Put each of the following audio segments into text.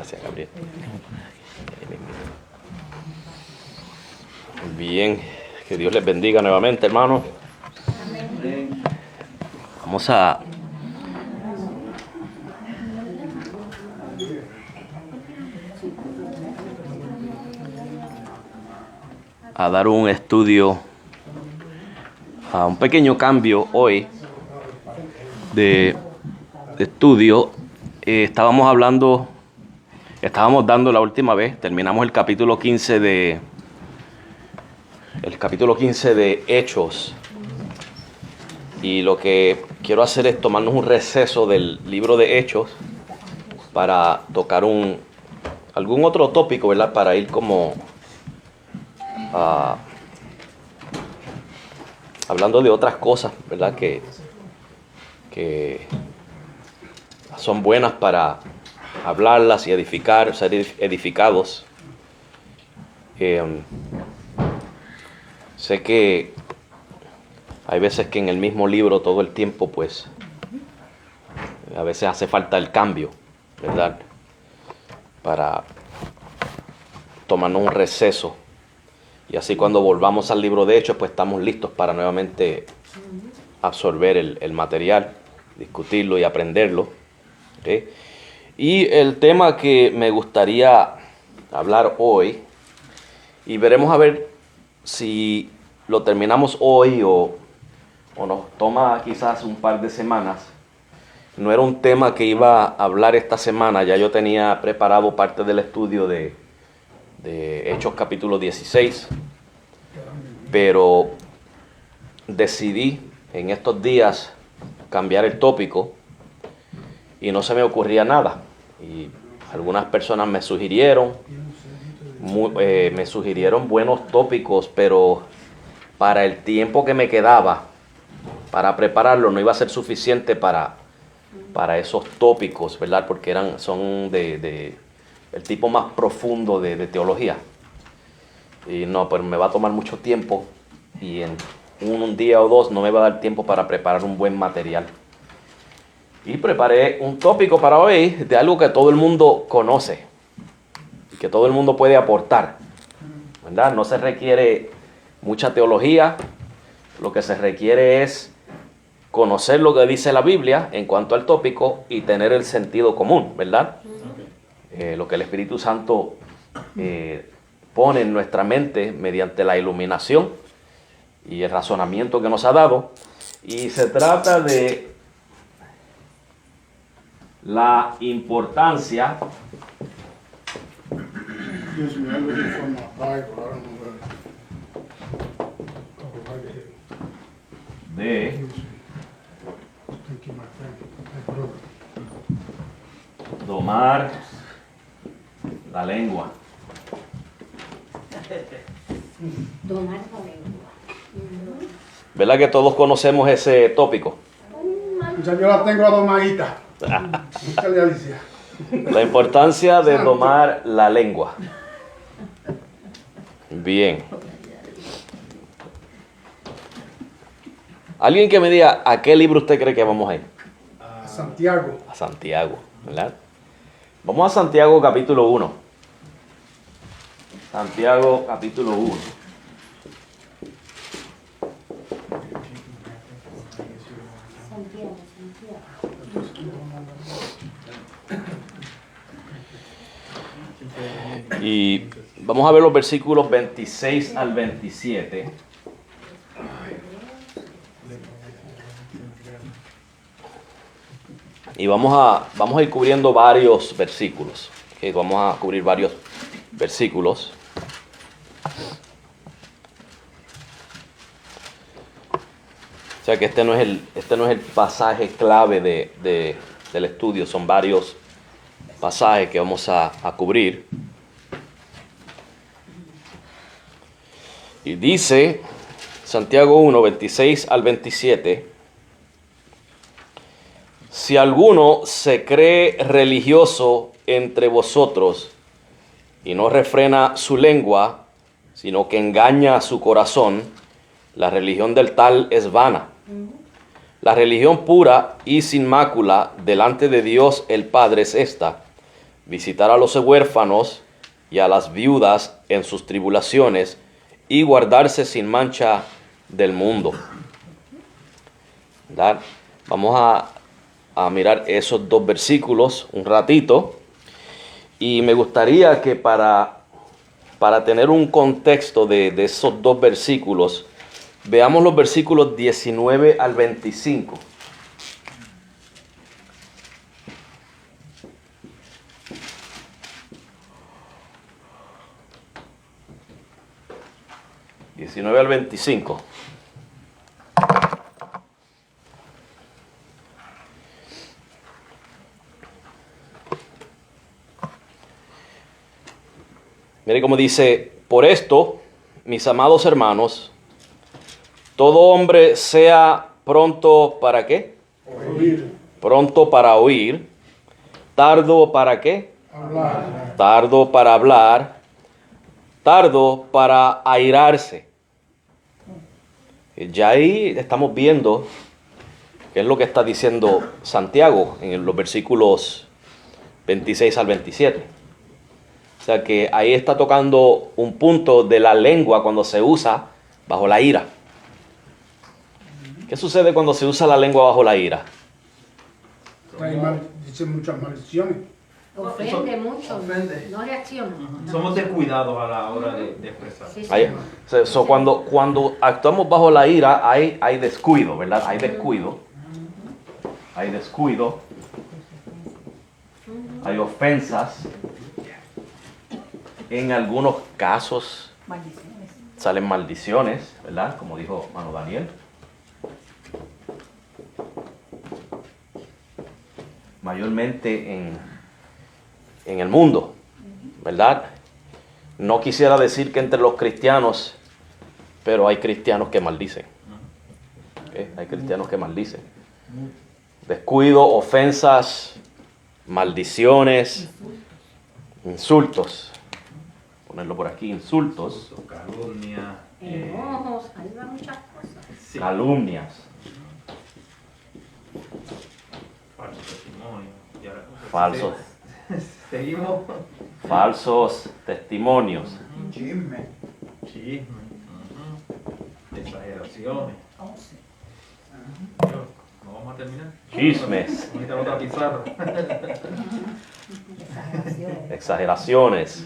Gracias, Gabriel. Bien, que Dios les bendiga nuevamente, hermanos. Vamos a dar un estudio, un pequeño cambio hoy de estudio. Estábamos dando la última vez, terminamos el capítulo 15 de Hechos, y lo que quiero hacer es tomarnos un receso del libro de Hechos para tocar algún otro tópico, ¿verdad? Para ir como hablando de otras cosas, ¿verdad? Que son buenas para hablarlas y edificar, ser edificados. Sé que hay veces que en el mismo libro todo el tiempo, pues, a veces hace falta el cambio, ¿verdad? Para tomarnos un receso. Y así cuando volvamos al libro de Hechos, pues estamos listos para nuevamente absorber el material, discutirlo y aprenderlo. ¿Okay? Y el tema que me gustaría hablar hoy, y veremos a ver si lo terminamos hoy o nos toma quizás un par de semanas. No era un tema que iba a hablar esta semana, ya yo tenía preparado parte del estudio de Hechos capítulo 16, pero decidí en estos días cambiar el tópico y no se me ocurría nada. Y algunas personas me sugirieron buenos tópicos, pero para el tiempo que me quedaba para prepararlo no iba a ser suficiente para esos tópicos, ¿verdad? Porque son de el tipo más profundo de teología. Y no, pero me va a tomar mucho tiempo y en un día o dos no me va a dar tiempo para preparar un buen material. Y preparé un tópico para hoy de algo que todo el mundo conoce y que todo el mundo puede aportar, ¿verdad? No se requiere mucha teología, lo que se requiere es conocer lo que dice la Biblia en cuanto al tópico y tener el sentido común, ¿verdad? Lo que el Espíritu Santo pone en nuestra mente mediante la iluminación y el razonamiento que nos ha dado. Y se trata de la importancia de domar la lengua. Domar la lengua. ¿Verdad que todos conocemos ese tópico? Ya yo la tengo domadita. La importancia de domar la lengua. Bien. Alguien que me diga a qué libro usted cree que vamos a ir. A Santiago. A Santiago, ¿verdad? Vamos a Santiago capítulo 1. Santiago capítulo 1. Y vamos a ver los versículos 26 al 27. Y vamos a ir cubriendo varios versículos. ¿Okay? Vamos a cubrir varios versículos. O sea que este no es el pasaje clave del estudio. Son varios pasajes que vamos a cubrir. Y dice Santiago 1, 26 al 27. Si alguno se cree religioso entre vosotros y no refrena su lengua, sino que engaña a su corazón, la religión del tal es vana. La religión pura y sin mácula delante de Dios el Padre es esta: visitar a los huérfanos y a las viudas en sus tribulaciones y guardarse sin mancha del mundo. ¿Verdad? Vamos a mirar esos dos versículos un ratito, y me gustaría que para tener un contexto de esos dos versículos, veamos los versículos 19 al 25. Al 25. Mire cómo dice: por esto, mis amados hermanos, todo hombre sea pronto para ¿qué? Oír. Pronto para oír, tardo para ¿qué? Hablar. Tardo para hablar, tardo para airarse. Ya ahí estamos viendo qué es lo que está diciendo Santiago en los versículos 26 al 27. O sea que ahí está tocando un punto de la lengua cuando se usa bajo la ira. ¿Qué sucede cuando se usa la lengua bajo la ira? Dice muchas maldiciones. Ofende mucho, Ofende. no reacciona. Somos descuidados a la hora de expresar. Sí, Ahí- señor. cuando actuamos bajo la ira hay descuido, ¿verdad? Hay descuido. Hay descuido. Hay ofensas. En algunos casos salen maldiciones, ¿verdad? Como dijo hermano Daniel. Mayormente en el mundo, ¿verdad? No quisiera decir que entre los cristianos, pero hay cristianos que maldicen. ¿Ok? Hay cristianos que maldicen. Descuido, ofensas, maldiciones, insultos. Ponerlo por aquí, insultos, Calumnia. Enojos, ahí van muchas cosas. Sí. calumnias, Falso testimonio. Y ahora, Falso. Seguimos. falsos testimonios, Chisme. Exageraciones. ¿No vamos a terminar? chismes, Ahorita otra pizarra. exageraciones.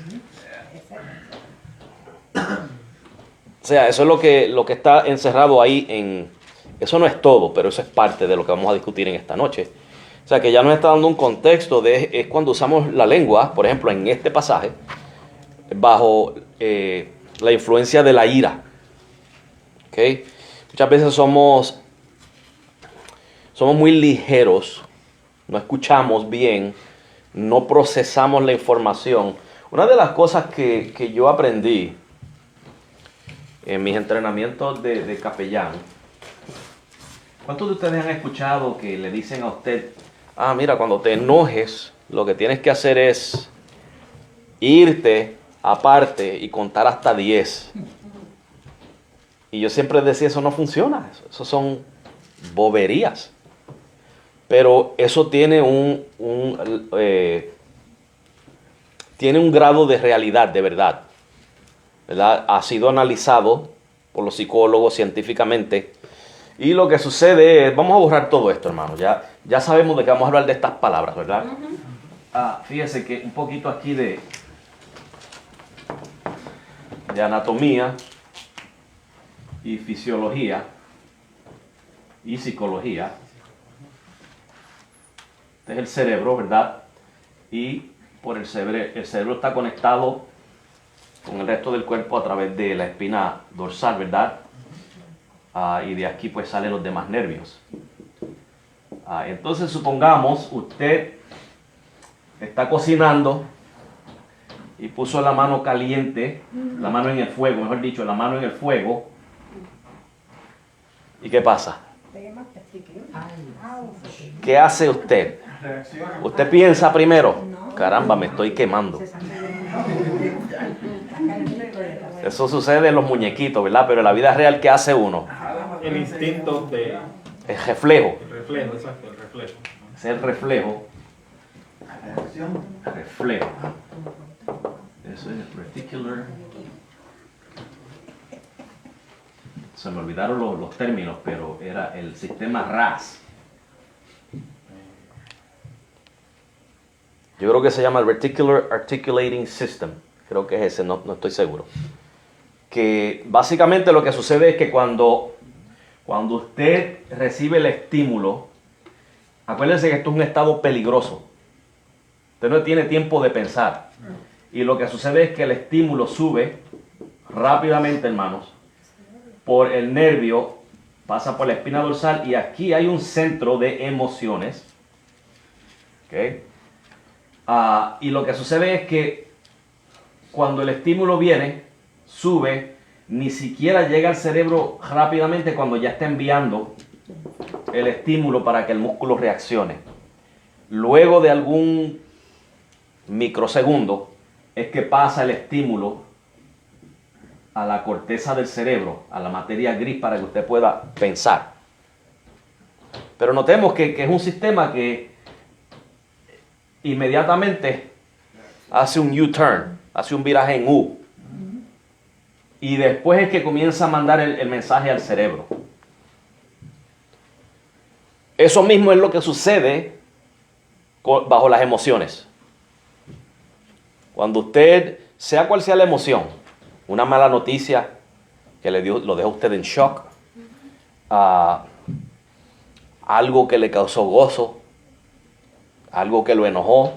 O sea, eso es lo que está encerrado ahí en... Eso no es todo, pero eso es parte de lo que vamos a discutir en esta noche. O sea, que ya nos está dando un contexto de... Es cuando usamos la lengua, por ejemplo, en este pasaje, bajo la influencia de la ira. ¿Ok? Muchas veces somos muy ligeros, no escuchamos bien, no procesamos la información. Una de las cosas que yo aprendí en mis entrenamientos de capellán, ¿cuántos de ustedes han escuchado que le dicen a usted, mira, cuando te enojes, lo que tienes que hacer es irte aparte y contar hasta 10? Y yo siempre decía, eso no funciona, eso son boberías. Pero eso tiene tiene un grado de realidad, de verdad. ¿Verdad? Ha sido analizado por los psicólogos científicamente. Y lo que sucede es, vamos a borrar todo esto, hermano. Ya sabemos de que vamos a hablar de estas palabras, ¿verdad? Fíjese que un poquito aquí de anatomía y fisiología y psicología. Este es el cerebro, ¿verdad? Y por el cerebro está conectado con el resto del cuerpo a través de la espina dorsal, ¿verdad? Y de aquí pues salen los demás nervios. Entonces supongamos usted está cocinando y puso la mano caliente, la mano en el fuego, mejor dicho, la mano en el fuego. ¿Y qué pasa? ¿Qué hace usted? Reacciona. Usted piensa primero, caramba, me estoy quemando. Eso sucede en los muñequitos, ¿verdad? Pero en la vida real, ¿qué hace uno? El instinto de... El reflejo. El reflejo, exacto, el reflejo. Es el reflejo Reflexión. reflejo. Eso es reticular. Se me olvidaron los términos, pero era el sistema RAS. Yo creo que se llama el Reticular Articulating System. Creo que es ese, no estoy seguro. Que básicamente lo que sucede es que cuando usted recibe el estímulo, acuérdense que esto es un estado peligroso. Usted no tiene tiempo de pensar. Y lo que sucede es que el estímulo sube rápidamente, hermanos, por el nervio, pasa por la espina dorsal y aquí hay un centro de emociones. ¿Okay? Y lo que sucede es que cuando el estímulo viene, sube, ni siquiera llega al cerebro rápidamente cuando ya está enviando el estímulo para que el músculo reaccione. Luego de algún microsegundo es que pasa el estímulo a la corteza del cerebro, a la materia gris para que usted pueda pensar. Pero notemos que es un sistema que inmediatamente hace un U-turn, hace un viraje en U. Y después es que comienza a mandar el mensaje al cerebro. Eso mismo es lo que sucede bajo las emociones. Cuando usted, sea cual sea la emoción, una mala noticia que lo deja a usted en shock, algo que le causó gozo, algo que lo enojó,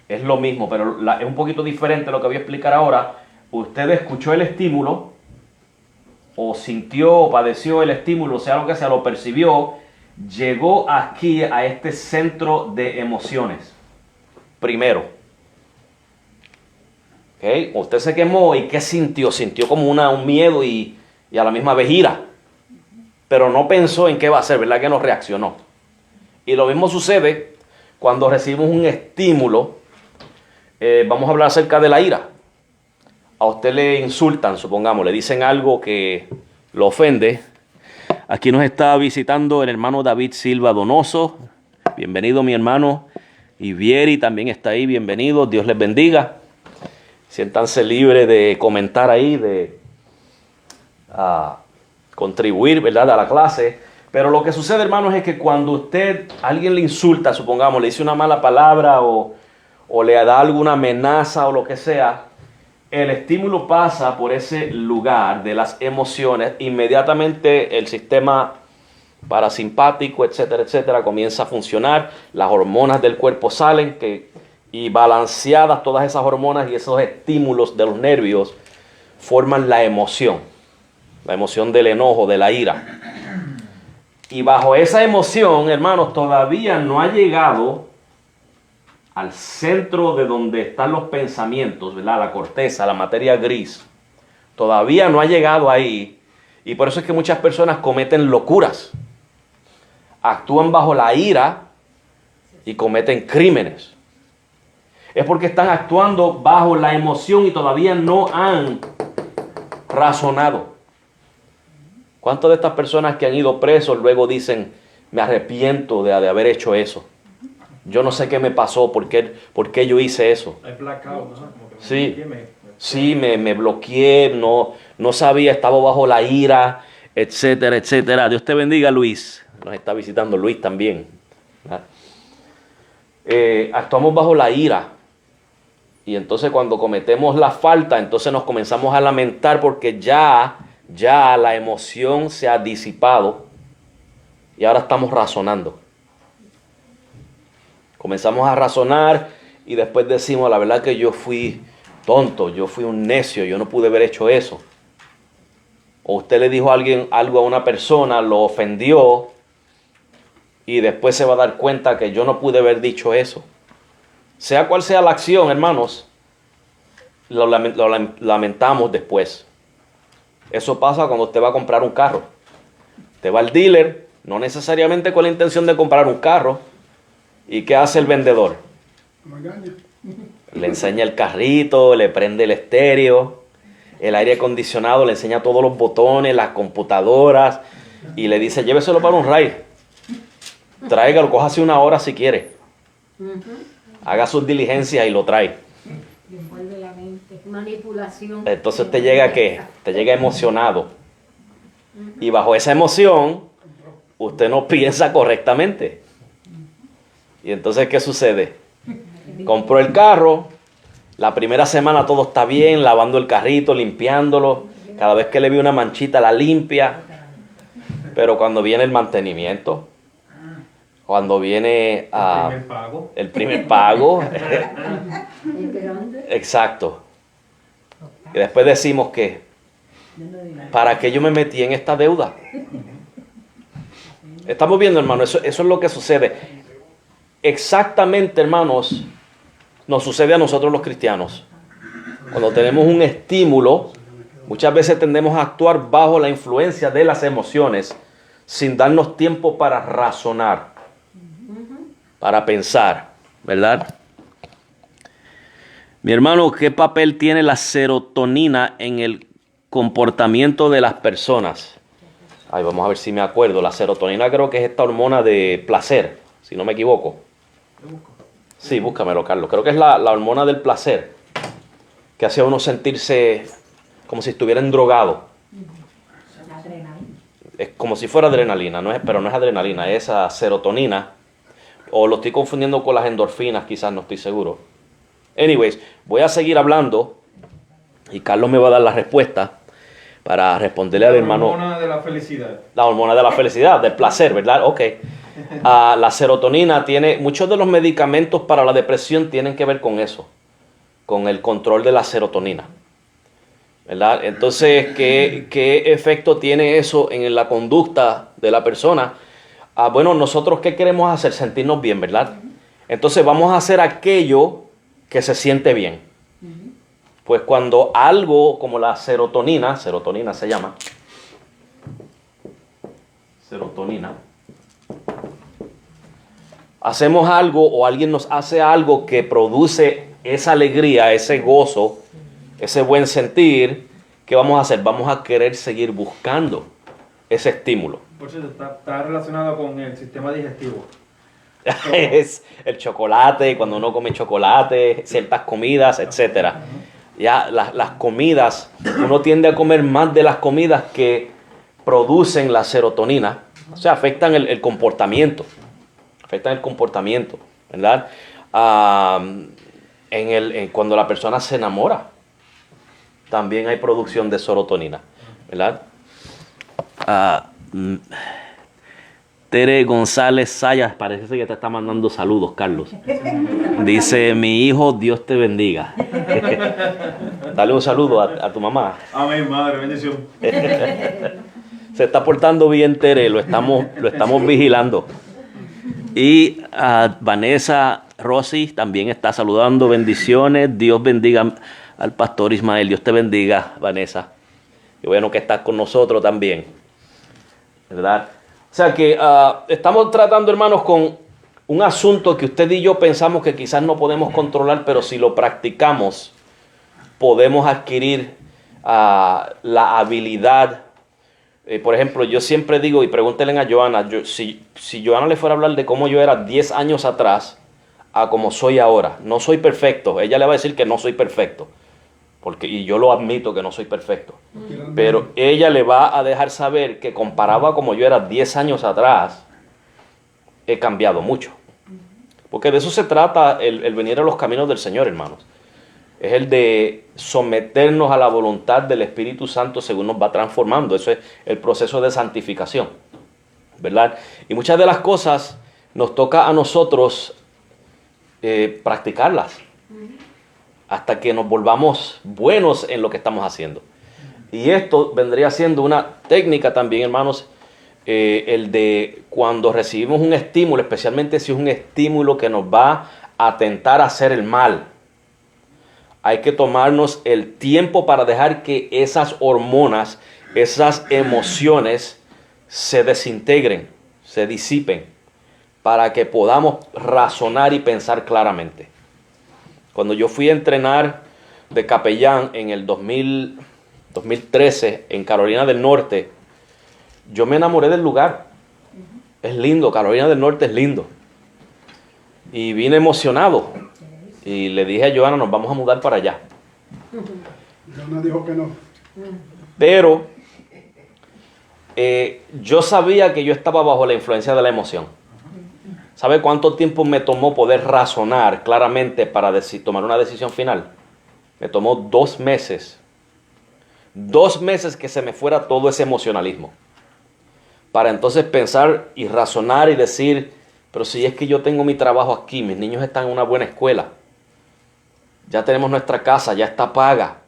es lo mismo, pero es un poquito diferente lo que voy a explicar ahora. Usted escuchó el estímulo, o sintió o padeció el estímulo, sea lo que sea, lo percibió, llegó aquí a este centro de emociones. Primero. ¿Okay? Usted se quemó y ¿qué sintió? Sintió como un miedo y a la misma vez ira. Pero no pensó en qué va a hacer, ¿verdad? Que no reaccionó. Y lo mismo sucede cuando recibimos un estímulo. Vamos a hablar acerca de la ira. A usted le insultan, supongamos, le dicen algo que lo ofende. Aquí nos está visitando el hermano David Silva Donoso. Bienvenido, mi hermano. Y Vieri también está ahí, bienvenido. Dios les bendiga. Siéntanse libres de comentar ahí, de contribuir, ¿verdad?, a la clase. Pero lo que sucede, hermanos, es que cuando alguien le insulta, supongamos, le dice una mala palabra o le da alguna amenaza o lo que sea, el estímulo pasa por ese lugar de las emociones, inmediatamente el sistema parasimpático, etcétera, etcétera, comienza a funcionar, las hormonas del cuerpo salen y balanceadas todas esas hormonas y esos estímulos de los nervios forman la emoción del enojo, de la ira. Y bajo esa emoción, hermanos, todavía no ha llegado al centro de donde están los pensamientos, ¿verdad? La corteza, la materia gris. Todavía no ha llegado ahí. Y por eso es que muchas personas cometen locuras. Actúan bajo la ira y cometen crímenes. Es porque están actuando bajo la emoción y todavía no han razonado. ¿Cuántas de estas personas que han ido presos luego dicen, me arrepiento de haber hecho eso? Yo no sé qué me pasó, por qué yo hice eso. Hay blackout, ¿no? Como que Sí, sí, me bloqueé, no sabía, estaba bajo la ira, etcétera, etcétera. Dios te bendiga, Luis. Nos está visitando Luis también. Actuamos bajo la ira. Y entonces cuando cometemos la falta, entonces nos comenzamos a lamentar porque ya la emoción se ha disipado y ahora estamos razonando. Comenzamos a razonar y después decimos, la verdad que yo fui tonto, yo fui un necio, yo no pude haber hecho eso. O usted le dijo algo a una persona, lo ofendió y después se va a dar cuenta que yo no pude haber dicho eso. Sea cual sea la acción, hermanos, lo lamentamos después. Eso pasa cuando usted va a comprar un carro. Usted va al dealer, no necesariamente con la intención de comprar un carro. ¿Y qué hace el vendedor? Le enseña el carrito, le prende el estéreo, el aire acondicionado, le enseña todos los botones, las computadoras y le dice, lléveselo para un ride. Tráigalo, cójase una hora si quiere. haga sus diligencias y lo trae. Envuelve la mente. Manipulación. Entonces te llega ¿qué? Te llega emocionado. Y bajo esa emoción, usted no piensa correctamente. Y entonces, ¿qué sucede? Compró el carro, la primera semana todo está bien, lavando el carrito, limpiándolo. Cada vez que le ve una manchita la limpia. Pero cuando viene el mantenimiento, cuando viene El primer pago. El grande. Exacto. Y después decimos que, ¿para qué yo me metí en esta deuda? Estamos viendo, hermanos, eso es lo que sucede. Exactamente, hermanos, nos sucede a nosotros los cristianos. Cuando tenemos un estímulo, muchas veces tendemos a actuar bajo la influencia de las emociones, sin darnos tiempo para razonar, para pensar, ¿verdad? Mi hermano, ¿qué papel tiene la serotonina en el comportamiento de las personas? Ay, vamos a ver si me acuerdo. La serotonina creo que es esta hormona de placer, si no me equivoco. Sí, búscamelo, Carlos. Creo que es la hormona del placer, que hace a uno sentirse como si estuviera drogado. La adrenalina. Es como si fuera adrenalina, pero no es adrenalina, es esa serotonina. O lo estoy confundiendo con las endorfinas, quizás, no estoy seguro. Anyways, voy a seguir hablando y Carlos me va a dar la respuesta para responderle al hermano. La hormona de la felicidad. La hormona de la felicidad, del placer, ¿verdad? Ok. La serotonina tiene, muchos de los medicamentos para la depresión tienen que ver con eso, con el control de la serotonina, ¿verdad? Entonces, ¿qué efecto tiene eso en la conducta de la persona? Bueno, nosotros ¿qué queremos hacer? Sentirnos bien, ¿verdad? Entonces vamos a hacer aquello que se siente bien. Pues cuando algo como la serotonina se llama, serotonina, hacemos algo o alguien nos hace algo que produce esa alegría, ese gozo, ese buen sentir, ¿qué vamos a hacer? Vamos a querer seguir buscando ese estímulo. Por cierto, está relacionado con el sistema digestivo. Es el chocolate, cuando uno come chocolate, ciertas comidas, etcétera. Ya las comidas, uno tiende a comer más de las comidas que producen la serotonina, o sea, afectan el comportamiento, ¿verdad? Cuando la persona se enamora, también hay producción de serotonina, ¿verdad? Tere González Sayas, parece que te está mandando saludos, Carlos. Dice, mi hijo, Dios te bendiga. Dale un saludo a tu mamá. Amén, madre, bendición. Se está portando bien, Tere, lo estamos vigilando. Y a Vanessa Rossi también está saludando, bendiciones. Dios bendiga al pastor Ismael. Dios te bendiga, Vanessa. Y bueno que estás con nosotros también, ¿verdad? O sea que estamos tratando, hermanos, con un asunto que usted y yo pensamos que quizás no podemos controlar, pero si lo practicamos, podemos adquirir la habilidad. Por ejemplo, yo siempre digo, y pregúntenle a Joana, si Joana le fuera a hablar de cómo yo era 10 años atrás a como soy ahora, no soy perfecto, ella le va a decir que no soy perfecto, y yo lo admito que no soy perfecto, pero ella le va a dejar saber que comparado a como yo era 10 años atrás, he cambiado mucho. Porque de eso se trata el venir a los caminos del Señor, hermanos. Es el de someternos a la voluntad del Espíritu Santo según nos va transformando. Eso es el proceso de santificación, ¿verdad? Y muchas de las cosas nos toca a nosotros practicarlas hasta que nos volvamos buenos en lo que estamos haciendo. Y esto vendría siendo una técnica también, hermanos, el de cuando recibimos un estímulo, especialmente si es un estímulo que nos va a tentar a hacer el mal. Hay que tomarnos el tiempo para dejar que esas hormonas, esas emociones se desintegren, se disipen, para que podamos razonar y pensar claramente. Cuando yo fui a entrenar de capellán en el 2013 en Carolina del Norte, yo me enamoré del lugar. Es lindo, Carolina del Norte es lindo. Y vine emocionado. Y le dije a Joana, nos vamos a mudar para allá. Joana dijo que no. Pero yo sabía que yo estaba bajo la influencia de la emoción. ¿Sabe cuánto tiempo me tomó poder razonar claramente para tomar una decisión final? Me tomó 2 meses. 2 meses que se me fuera todo ese emocionalismo. Para entonces pensar y razonar y decir, pero si es que yo tengo mi trabajo aquí, mis niños están en una buena escuela, ya tenemos nuestra casa, ya está paga.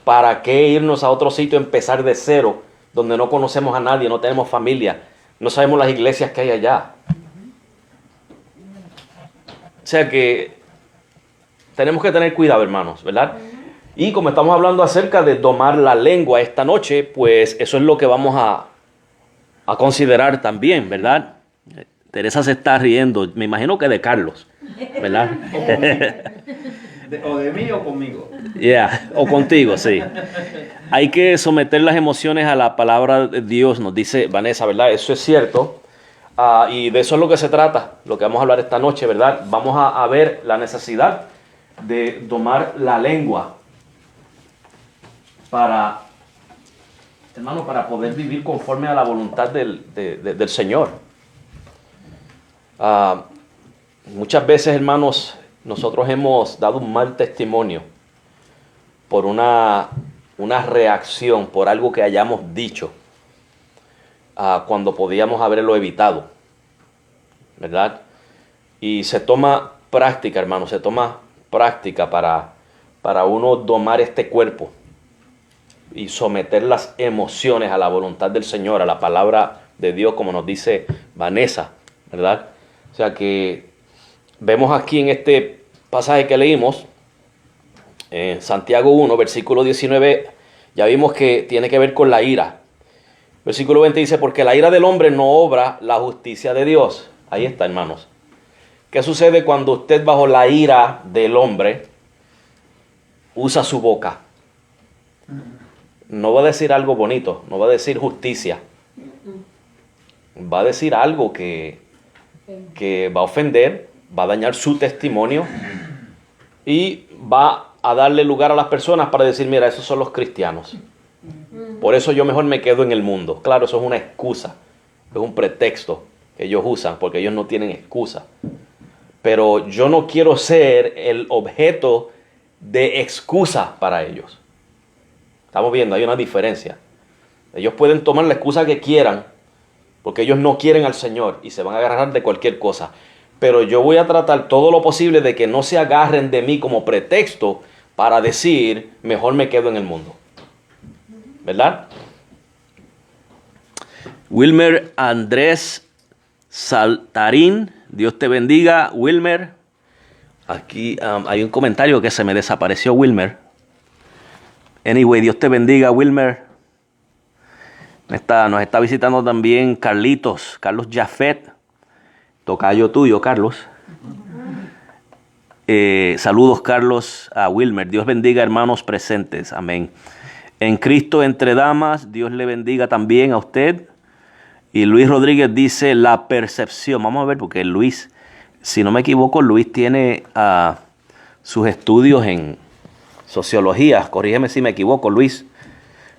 ¿Para qué irnos a otro sitio, empezar de cero, donde no conocemos a nadie, no tenemos familia, no sabemos las iglesias que hay allá? O sea que tenemos que tener cuidado, hermanos, ¿verdad? Y como estamos hablando acerca de domar la lengua esta noche, pues eso es lo que vamos a considerar también, ¿verdad? Teresa se está riendo, me imagino que de Carlos, ¿verdad? O de mí o conmigo. Yeah, o contigo, sí. Hay que someter las emociones a la palabra de Dios, nos dice Vanessa, ¿verdad? Eso es cierto. Y de eso es lo que se trata, lo que vamos a hablar esta noche, ¿verdad? Vamos a ver la necesidad de domar la lengua para poder vivir conforme a la voluntad del Señor. Muchas veces, hermanos, nosotros hemos dado un mal testimonio por una reacción, por algo que hayamos dicho, cuando podíamos haberlo evitado, ¿verdad? Y se toma práctica, hermanos, se toma práctica para uno domar este cuerpo y someter las emociones a la voluntad del Señor, a la palabra de Dios, como nos dice Vanessa, ¿verdad? O sea que vemos aquí en este pasaje que leímos, en Santiago 1, versículo 19, ya vimos que tiene que ver con la ira. Versículo 20 dice, porque la ira del hombre no obra la justicia de Dios. Ahí está, hermanos. ¿Qué sucede cuando usted bajo la ira del hombre usa su boca? No va a decir algo bonito, no va a decir justicia. Va a decir algo que va a ofender, va a dañar su testimonio y va a darle lugar a las personas para decir, mira, esos son los cristianos. Por eso yo mejor me quedo en el mundo. Claro, eso es una excusa, es un pretexto que ellos usan porque ellos no tienen excusa. Pero yo no quiero ser el objeto de excusa para ellos. Estamos viendo, hay una diferencia. Ellos pueden tomar la excusa que quieran porque ellos no quieren al Señor y se van a agarrar de cualquier cosa. Pero yo voy a tratar todo lo posible de que no se agarren de mí como pretexto para decir, mejor me quedo en el mundo. ¿Verdad? Wilmer Andrés Saltarín, Dios te bendiga, Wilmer. Aquí hay un comentario que se me desapareció, Wilmer. Anyway, Dios te bendiga, Wilmer. Nos está visitando también Carlos Jafet, tocayo tuyo, Carlos. Saludos, Carlos, a Wilmer. Dios bendiga, hermanos presentes. Amén. En Cristo entre damas, Dios le bendiga también a usted. Y Luis Rodríguez dice la percepción. Vamos a ver, porque Luis, si no me equivoco, Luis tiene sus estudios en sociología. Corrígeme si me equivoco, Luis.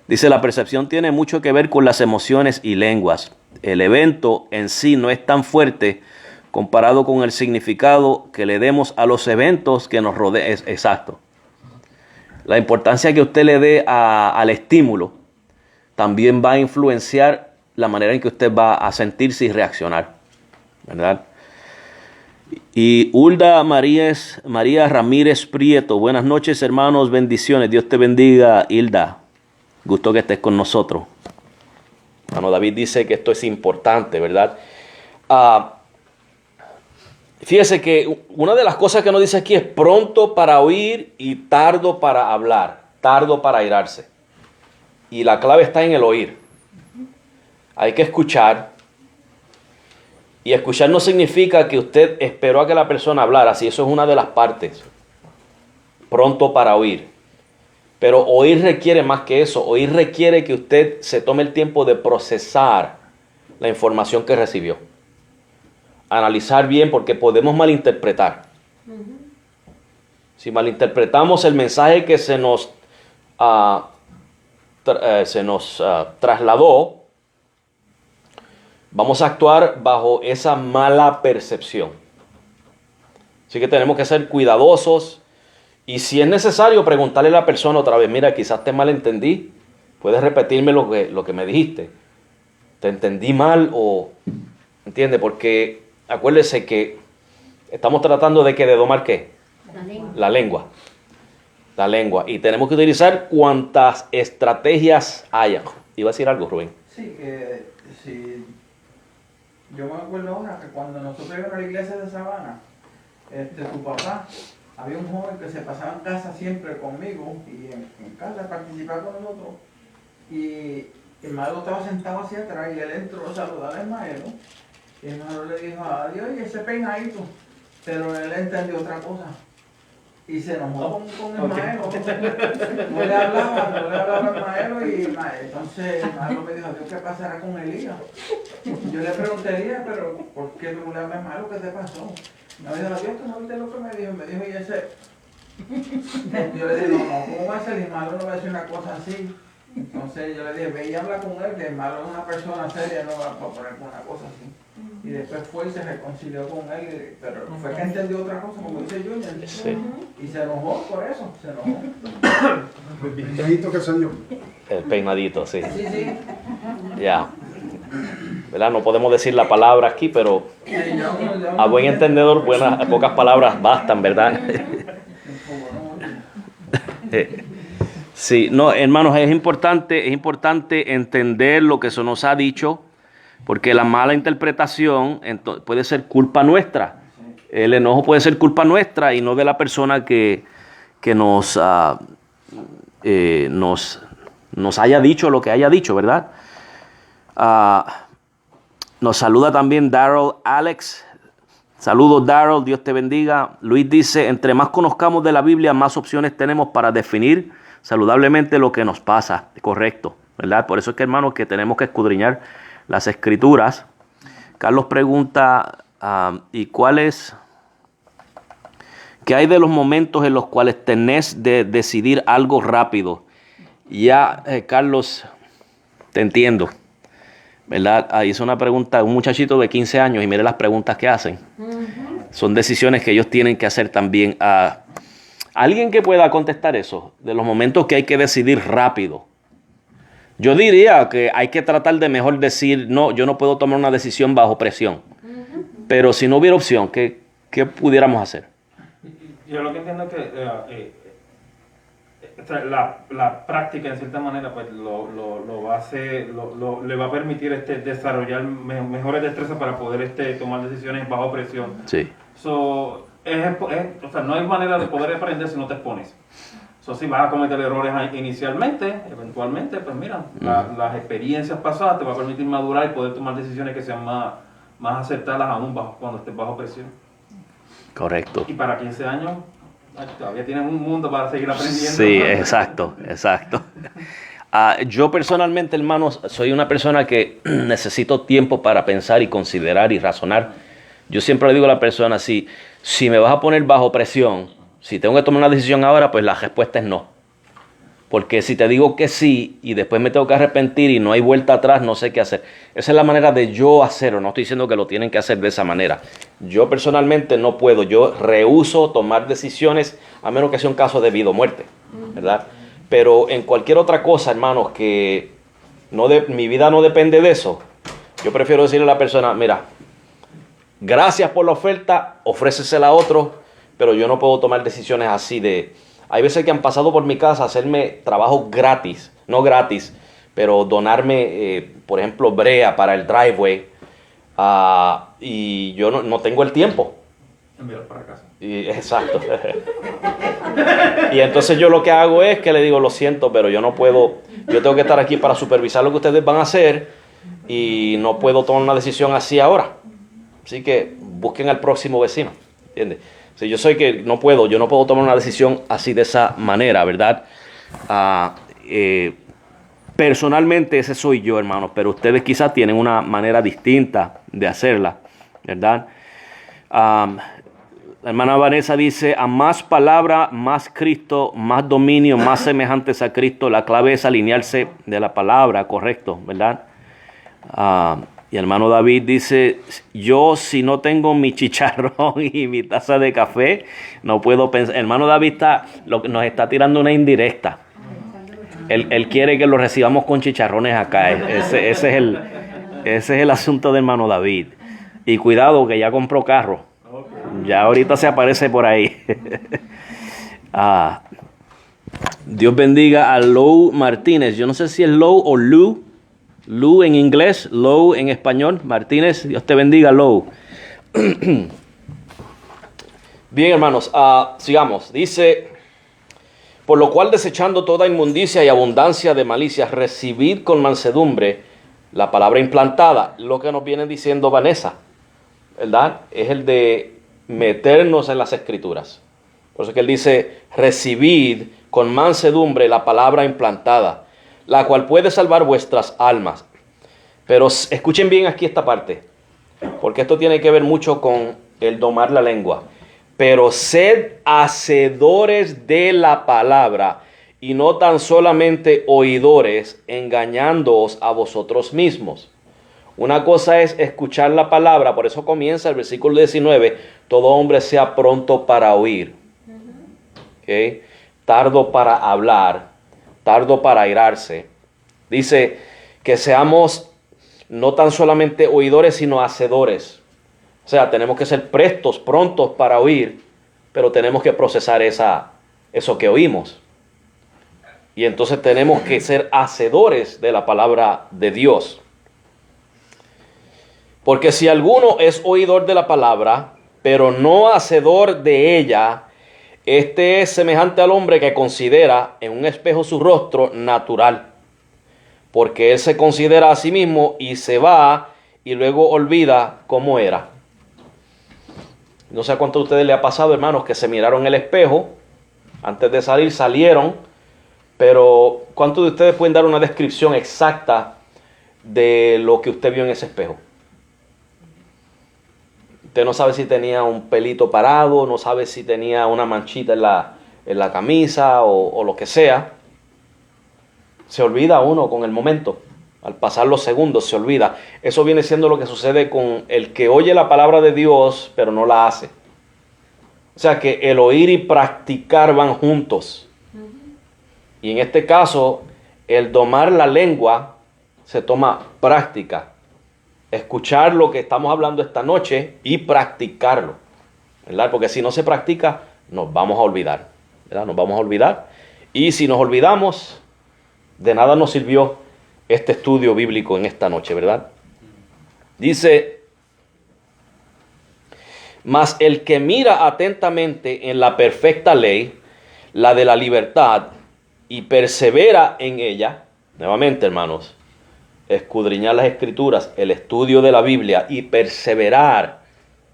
Dice, la percepción tiene mucho que ver con las emociones y lenguas. El evento en sí no es tan fuerte comparado con el significado que le demos a los eventos que nos rodean. Exacto. La importancia que usted le dé al estímulo también va a influenciar la manera en que usted va a sentirse y reaccionar, ¿verdad? Y Hulda María Ramírez Prieto, buenas noches, hermanos, bendiciones. Dios te bendiga, Hilda. Gusto que estés con nosotros. Bueno, David dice que esto es importante, ¿verdad? Fíjese que una de las cosas que nos dice aquí es pronto para oír y tardo para hablar, tardo para airarse. Y la clave está en el oír. Hay que escuchar. Y escuchar no significa que usted esperó a que la persona hablara, si eso es una de las partes. Pronto para oír. Pero oír requiere más que eso. Oír requiere que usted se tome el tiempo de procesar la información que recibió. Analizar bien porque podemos malinterpretar. si malinterpretamos el mensaje que se nos trasladó, vamos a actuar bajo esa mala percepción. Así que tenemos que ser cuidadosos y si es necesario preguntarle a la persona otra vez, mira, quizás te malentendí, puedes repetirme lo que me dijiste. ¿Te entendí mal o...? ¿Entiende? Porque acuérdese que estamos tratando de domar ¿qué? La lengua. La lengua. Y tenemos que utilizar cuantas estrategias haya. ¿Iba a decir algo, Rubén? Sí, que si yo me acuerdo ahora que cuando nosotros íbamos a la iglesia de Sabana, tu papá, había un joven que se pasaba en casa siempre conmigo y en casa participaba con nosotros. Y el maestro estaba sentado hacia atrás y él entró a saludar al maestro. Y el maestro le dijo, adiós, y ese peinadito. Pero él entendió otra cosa. Y se enojó con el maestro. No le hablaba al maestro y entonces el maestro me dijo, Dios, ¿qué pasará con Elías? Yo le pregunté, Elías, pero ¿por qué no le hablas al maestro? ¿Qué te pasó? Me dijo, Dios, ¿tú no viste lo que me dijo? Me dijo, y ese... Yo le dije, no, ¿cómo va a ser? El maestro no va a decir una cosa así. Entonces yo le dije, ve y habla con él, que el malo es una persona seria, no va a poner con una cosa así. Y después fue y se reconcilió con él, pero fue que entendió otra cosa, como dice Junior. Sí. Y se enojó por eso, se enojó. El peinadito que se dio. El peinadito, sí. Sí, sí. Ya. ¿Verdad? No podemos decir la palabra aquí, pero Sí, yo a buen entendedor, pocas palabras bastan, ¿verdad? Sí, no, hermanos, es importante entender lo que se nos ha dicho, porque la mala interpretación puede ser culpa nuestra. El enojo puede ser culpa nuestra y no de la persona que nos haya dicho lo que haya dicho, ¿verdad? Nos saluda también Daryl Alex. Saludos, Daryl, Dios te bendiga. Luis dice, entre más conozcamos de la Biblia, más opciones tenemos para definir saludablemente lo que nos pasa. Correcto, ¿verdad? Por eso es que, hermanos, que tenemos que escudriñar las Escrituras. Carlos pregunta, ¿qué hay de los momentos en los cuales tenés de decidir algo rápido? Ya, Carlos, te entiendo, ¿verdad? Ahí hizo una pregunta, un muchachito de 15 años y mire las preguntas que hacen. Son decisiones que ellos tienen que hacer también. Alguien que pueda contestar eso, de los momentos que hay que decidir rápido. Yo diría que hay que tratar de mejor decir, no, yo no puedo tomar una decisión bajo presión. Pero si no hubiera opción, ¿qué pudiéramos hacer? Yo lo que entiendo es que la práctica, en cierta manera, pues lo va a hacer, le va a permitir desarrollar mejores destrezas para poder tomar decisiones bajo presión. Sí. O sea, no hay manera de poder aprender si no te expones. Si vas a cometer errores inicialmente, eventualmente, pues mira, las experiencias pasadas te va a permitir madurar y poder tomar decisiones que sean más acertadas aún cuando estés bajo presión. Correcto. Y para 15 años, todavía tienes un mundo para seguir aprendiendo. Sí, exacto. Yo personalmente, hermanos, soy una persona que necesito tiempo para pensar y considerar y razonar. Yo siempre le digo a la persona, si me vas a poner bajo presión, si tengo que tomar una decisión ahora, pues la respuesta es no. Porque si te digo que sí y después me tengo que arrepentir y no hay vuelta atrás, no sé qué hacer. Esa es la manera de yo hacerlo. No estoy diciendo que lo tienen que hacer de esa manera. Yo personalmente no puedo. Yo rehúso tomar decisiones a menos que sea un caso de vida o muerte, ¿verdad? Pero en cualquier otra cosa, hermanos, que mi vida no depende de eso, yo prefiero decirle a la persona, mira, gracias por la oferta, ofrécesela a otro, pero yo no puedo tomar decisiones así de... Hay veces que han pasado por mi casa a hacerme trabajo gratis, no gratis, pero donarme, por ejemplo, brea para el driveway, y yo no tengo el tiempo. Enviar para casa. Exacto. Y entonces yo lo que hago es que le digo, lo siento, pero yo no puedo, yo tengo que estar aquí para supervisar lo que ustedes van a hacer y no puedo tomar una decisión así ahora. Así que busquen al próximo vecino, ¿entiendes? Si yo soy que yo no puedo tomar una decisión así de esa manera, ¿verdad? Personalmente ese soy yo, hermanos, pero ustedes quizás tienen una manera distinta de hacerla, ¿verdad? La hermana Vanessa dice, a más palabra, más Cristo, más dominio, más semejantes a Cristo. La clave es alinearse de la palabra, correcto, ¿verdad? Y el hermano David dice, yo si no tengo mi chicharrón y mi taza de café, no puedo pensar. El hermano David nos está tirando una indirecta. Él quiere que lo recibamos con chicharrones acá. Ese es el asunto del hermano David. Y cuidado que ya compró carro. Ya ahorita se aparece por ahí. Dios bendiga a Lou Martínez. Yo no sé si es Lou o Lou. Lou en inglés, Lou en español. Martínez, Dios te bendiga, Lou. Bien, hermanos, sigamos. Dice, por lo cual desechando toda inmundicia y abundancia de malicia, recibid con mansedumbre la palabra implantada. Lo que nos viene diciendo Vanessa, ¿verdad? Es el de meternos en las escrituras. Por eso que él dice, recibid con mansedumbre la palabra implantada, la cual puede salvar vuestras almas. Pero escuchen bien aquí esta parte, porque esto tiene que ver mucho con el domar la lengua. Pero sed hacedores de la palabra y no tan solamente oidores, engañándoos a vosotros mismos. Una cosa es escuchar la palabra, por eso comienza el versículo 19, todo hombre sea pronto para oír, ¿okay? Tardo para hablar, tardo para airarse. Dice que seamos no tan solamente oidores, sino hacedores. O sea, tenemos que ser prestos, prontos para oír, pero tenemos que procesar eso que oímos. Y entonces tenemos que ser hacedores de la palabra de Dios. Porque si alguno es oidor de la palabra, pero no hacedor de ella, este es semejante al hombre que considera en un espejo su rostro natural. Porque él se considera a sí mismo y se va y luego olvida cómo era. No sé a cuánto a ustedes les ha pasado, hermanos, que se miraron en el espejo, antes de salir salieron, pero ¿cuántos de ustedes pueden dar una descripción exacta de lo que usted vio en ese espejo? Usted no sabe si tenía un pelito parado, no sabe si tenía una manchita en la camisa o lo que sea. Se olvida uno con el momento. Al pasar los segundos se olvida. Eso viene siendo lo que sucede con el que oye la palabra de Dios, pero no la hace. O sea que el oír y practicar van juntos. Y en este caso, el domar la lengua se toma práctica. Escuchar lo que estamos hablando esta noche y practicarlo, ¿verdad? Porque si no se practica, nos vamos a olvidar, ¿verdad? Nos vamos a olvidar. Y si nos olvidamos, de nada nos sirvió este estudio bíblico en esta noche, ¿verdad? Dice, mas el que mira atentamente en la perfecta ley, la de la libertad, y persevera en ella, nuevamente, hermanos, escudriñar las escrituras, el estudio de la Biblia y perseverar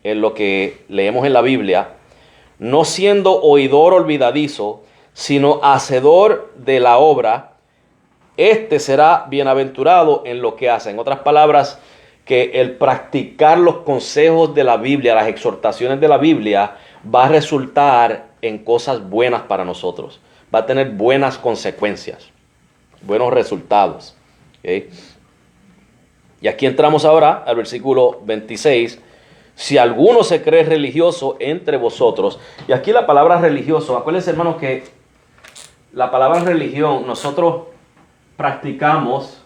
en lo que leemos en la Biblia, no siendo oidor olvidadizo, sino hacedor de la obra, este será bienaventurado en lo que hace. En otras palabras, que el practicar los consejos de la Biblia, las exhortaciones de la Biblia, va a resultar en cosas buenas para nosotros. Va a tener buenas consecuencias, buenos resultados. ¿Okay? Y aquí entramos ahora al versículo 26. Si alguno se cree religioso entre vosotros. Y aquí la palabra religioso, acuérdense, hermanos, que la palabra religión, nosotros practicamos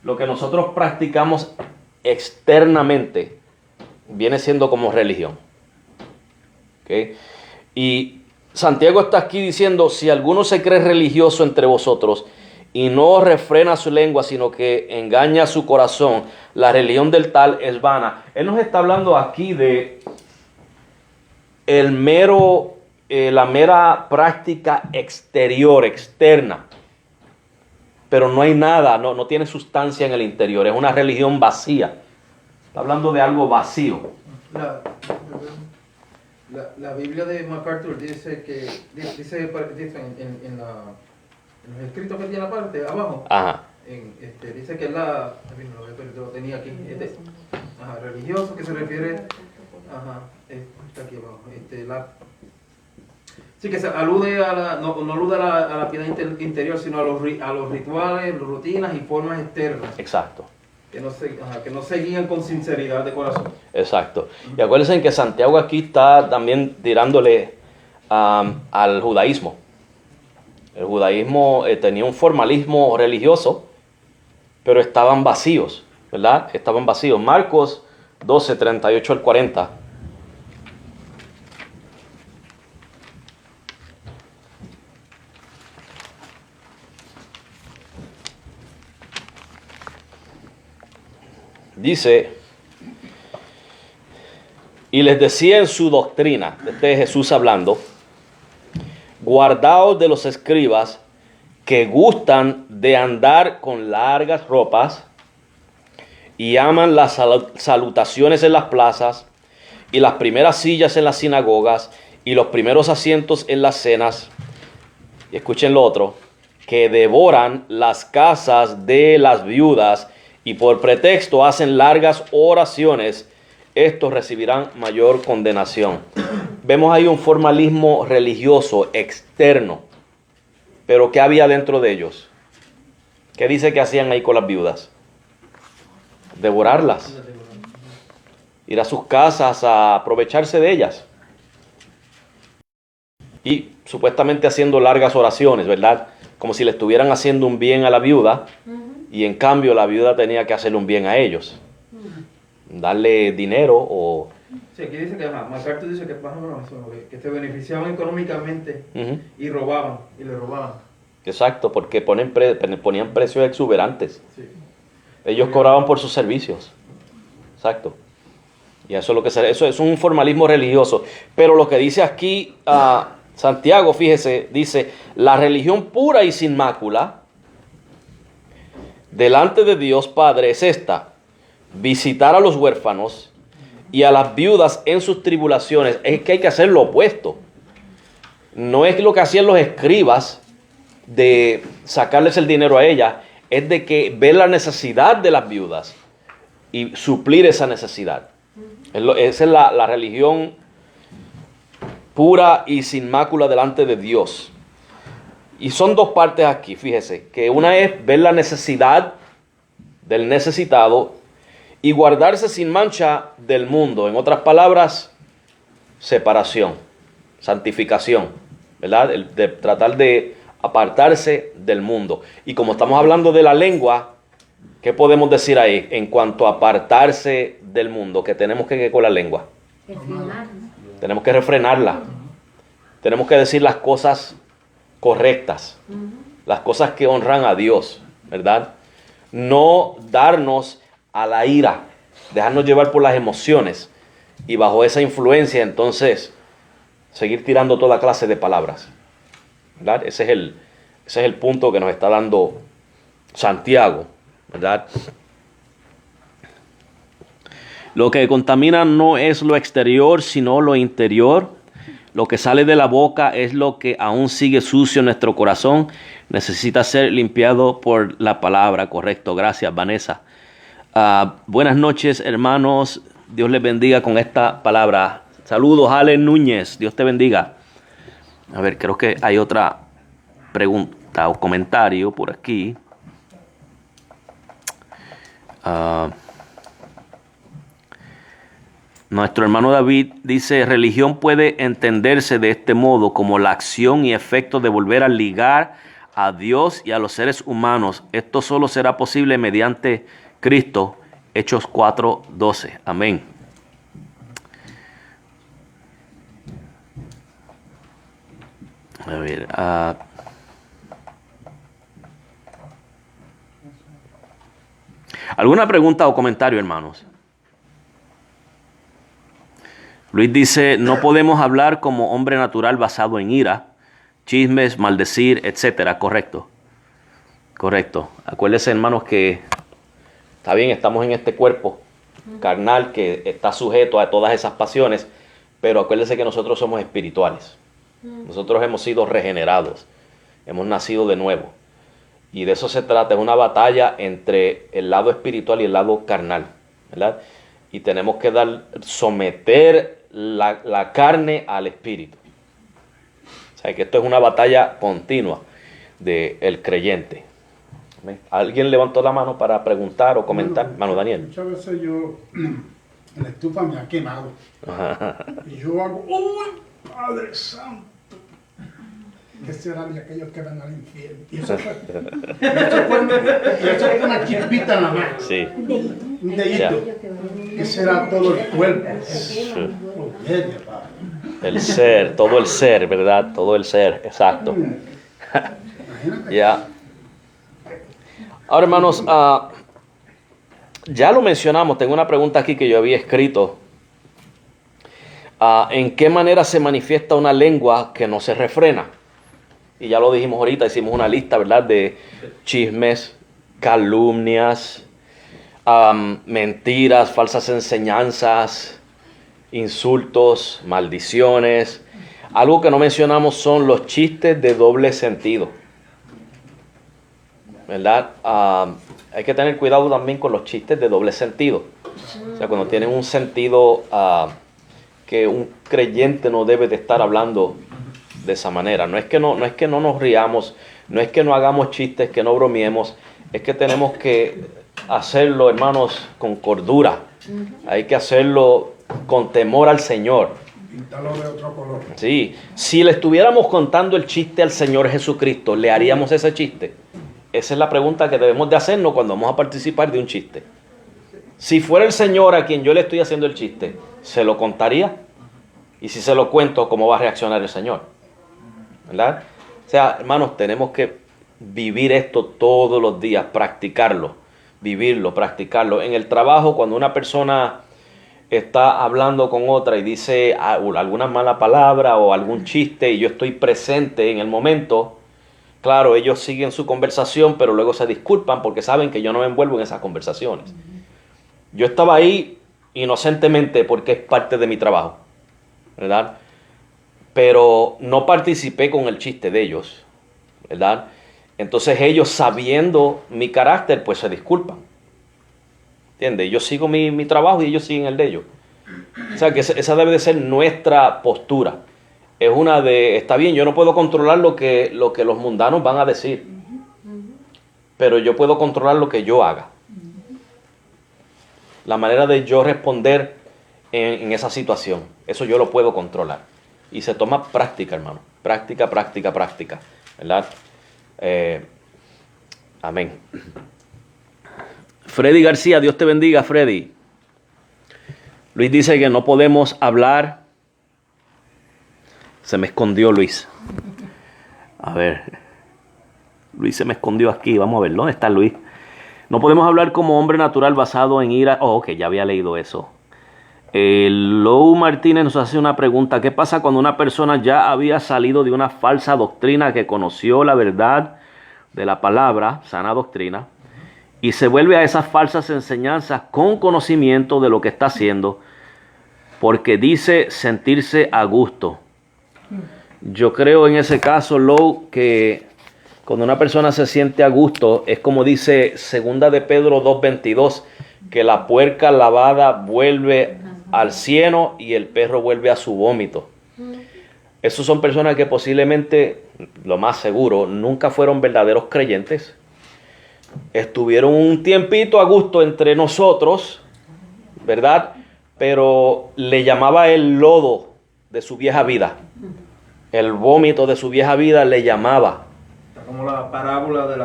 lo que nosotros practicamos externamente, viene siendo como religión. ¿Okay? Y Santiago está aquí diciendo, si alguno se cree religioso entre vosotros y no refrena su lengua, sino que engaña su corazón, la religión del tal es vana. Él nos está hablando aquí de la mera práctica exterior, externa. Pero no hay nada, no tiene sustancia en el interior. Es una religión vacía. Está hablando de algo vacío. La Biblia de MacArthur dice en los escritos que tiene aparte, abajo, Ajá. dice que lo tenía aquí, religioso, que se refiere Ajá, está aquí abajo. Sí, que se alude a no alude a la piedad interior, sino a los rituales, rutinas y formas externas. Exacto. Que no se guían con sinceridad de corazón. Exacto. Y acuérdense que Santiago aquí está también tirándole al judaísmo. El judaísmo tenía un formalismo religioso, pero estaban vacíos, ¿verdad? Estaban vacíos. Marcos 12, 38 al 40. Dice, y les decía en su doctrina, este es Jesús hablando, guardaos de los escribas que gustan de andar con largas ropas y aman las salutaciones en las plazas y las primeras sillas en las sinagogas y los primeros asientos en las cenas. Y escuchen lo otro, que devoran las casas de las viudas y por pretexto hacen largas oraciones, estos recibirán mayor condenación. Vemos ahí un formalismo religioso externo, pero ¿qué había dentro de ellos? ¿Qué dice que hacían ahí con las viudas? Devorarlas, ir a sus casas a aprovecharse de ellas y supuestamente haciendo largas oraciones, ¿verdad? Como si le estuvieran haciendo un bien a la viuda. Y en cambio la viuda tenía que hacerle un bien a ellos. Darle dinero o... Sí, aquí dice que MacArthur dice que se beneficiaban económicamente y robaban, y le robaban. Exacto, porque ponían precios exuberantes. Sí. Ellos cobraban por sus servicios. Exacto. Y eso es lo que eso es un formalismo religioso. Pero lo que dice aquí Santiago, fíjese, dice, la religión pura y sin mácula delante de Dios Padre es esta: visitar a los huérfanos y a las viudas en sus tribulaciones. Es que hay que hacer lo opuesto. No es lo que hacían los escribas de sacarles el dinero a ellas, es de que ver la necesidad de las viudas y suplir esa necesidad. Esa es la religión pura y sin mácula delante de Dios. Y son dos partes aquí, fíjese, que una es ver la necesidad del necesitado y guardarse sin mancha del mundo. En otras palabras, separación, santificación, ¿verdad? De tratar de apartarse del mundo. Y como estamos hablando de la lengua, ¿qué podemos decir ahí en cuanto a apartarse del mundo? Que tenemos que con la lengua. Tenemos que refrenarla. Tenemos que decir las cosas correctas, las cosas que honran a Dios, ¿verdad? No darnos a la ira, dejarnos llevar por las emociones y bajo esa influencia entonces seguir tirando toda clase de palabras, ¿verdad? Ese es el punto que nos está dando Santiago, ¿verdad? Lo que contamina no es lo exterior, sino lo interior. Lo que sale de la boca es lo que aún sigue sucio en nuestro corazón. Necesita ser limpiado por la palabra. Correcto. Gracias, Vanessa. Buenas noches, hermanos. Dios les bendiga con esta palabra. Saludos, Ale Núñez. Dios te bendiga. A ver, creo que hay otra pregunta o comentario por aquí. Nuestro hermano David dice, religión puede entenderse de este modo como la acción y efecto de volver a ligar a Dios y a los seres humanos. Esto solo será posible mediante Cristo. Hechos 4:12. Amén. A ver, ¿alguna pregunta o comentario, hermanos? Luis dice, no podemos hablar como hombre natural basado en ira, chismes, maldecir, etcétera. Correcto. Correcto. Acuérdense, hermanos, que está bien, estamos en este cuerpo carnal que está sujeto a todas esas pasiones, pero acuérdense que nosotros somos espirituales. Nosotros hemos sido regenerados, hemos nacido de nuevo. Y de eso se trata, es una batalla entre el lado espiritual y el lado carnal, ¿verdad? y tenemos que someter la carne al espíritu. O sea que esto es una batalla continua del creyente. ¿Alguien levantó la mano para preguntar o comentar? Bueno, Mano Daniel. Muchas veces yo, la estufa me ha quemado. Y yo hago, ¡uy, Padre Santo! ¿Qué será de aquellos que van al infierno? Y eso fue una chispita en la mano. Sí. Un dedito. ¿Qué será todo el cuerpo? Sí. Oye, Padre. El ser, todo el ser, ¿verdad? Todo el ser, exacto. Imagínate. Ya. Ahora, hermanos, ya lo mencionamos. Tengo una pregunta aquí que yo había escrito. ¿En qué manera se manifiesta una lengua que no se refrena? Y ya lo dijimos ahorita, hicimos una lista, ¿verdad? De chismes, calumnias, mentiras, falsas enseñanzas, insultos, maldiciones. Algo que no mencionamos son los chistes de doble sentido, ¿verdad? Hay que tener cuidado también con los chistes de doble sentido. O sea, cuando tienen un sentido que un creyente no debe de estar hablando de esa manera. No es que no nos riamos, no es que no hagamos chistes, que no bromeemos, es que tenemos que hacerlo, hermanos, con cordura. Hay que hacerlo con temor al Señor. Píntalo de otro color. Sí, si le estuviéramos contando el chiste al Señor Jesucristo, ¿le haríamos ese chiste? Esa es la pregunta que debemos de hacernos cuando vamos a participar de un chiste. Si fuera el Señor a quien yo le estoy haciendo el chiste, ¿se lo contaría? Y si se lo cuento, ¿cómo va a reaccionar el Señor? ¿Verdad? O sea, hermanos, tenemos que vivir esto todos los días, practicarlo, vivirlo, practicarlo. En el trabajo, cuando una persona está hablando con otra y dice alguna mala palabra o algún chiste y yo estoy presente en el momento, claro, ellos siguen su conversación, pero luego se disculpan porque saben que yo no me envuelvo en esas conversaciones. Yo estaba ahí inocentemente porque es parte de mi trabajo, ¿verdad? Pero no participé con el chiste de ellos, ¿verdad? Entonces ellos, sabiendo mi carácter, pues se disculpan. ¿Entiendes? Yo sigo mi trabajo y ellos siguen el de ellos. O sea que esa debe de ser nuestra postura. Es una de, está bien, yo no puedo controlar lo que los mundanos van a decir, pero yo puedo controlar lo que yo haga. La manera de yo responder en esa situación, eso yo lo puedo controlar. Y se toma práctica, hermano. Práctica, práctica, práctica. ¿Verdad? Amén. Freddy García, Dios te bendiga, Freddy. Luis dice que no podemos hablar. Se me escondió Luis. A ver. Luis se me escondió aquí. Vamos a ver, ¿dónde está Luis? No podemos hablar como hombre natural basado en ira. Oh, ok, ya había leído eso. Lou Martínez nos hace una pregunta. ¿Qué pasa cuando una persona ya había salido de una falsa doctrina, que conoció la verdad de la palabra, sana doctrina, y se vuelve a esas falsas enseñanzas con conocimiento de lo que está haciendo, porque dice sentirse a gusto? Yo creo en ese caso, Lou, que cuando una persona se siente a gusto, es como dice 2 de Pedro 2:22, que la puerca lavada vuelve al cieno y el perro vuelve a su vómito. Esos son personas que posiblemente, lo más seguro, nunca fueron verdaderos creyentes. Estuvieron un tiempito a gusto entre nosotros, ¿verdad? Pero le llamaba el lodo de su vieja vida. El vómito de su vieja vida le llamaba. Está como la parábola de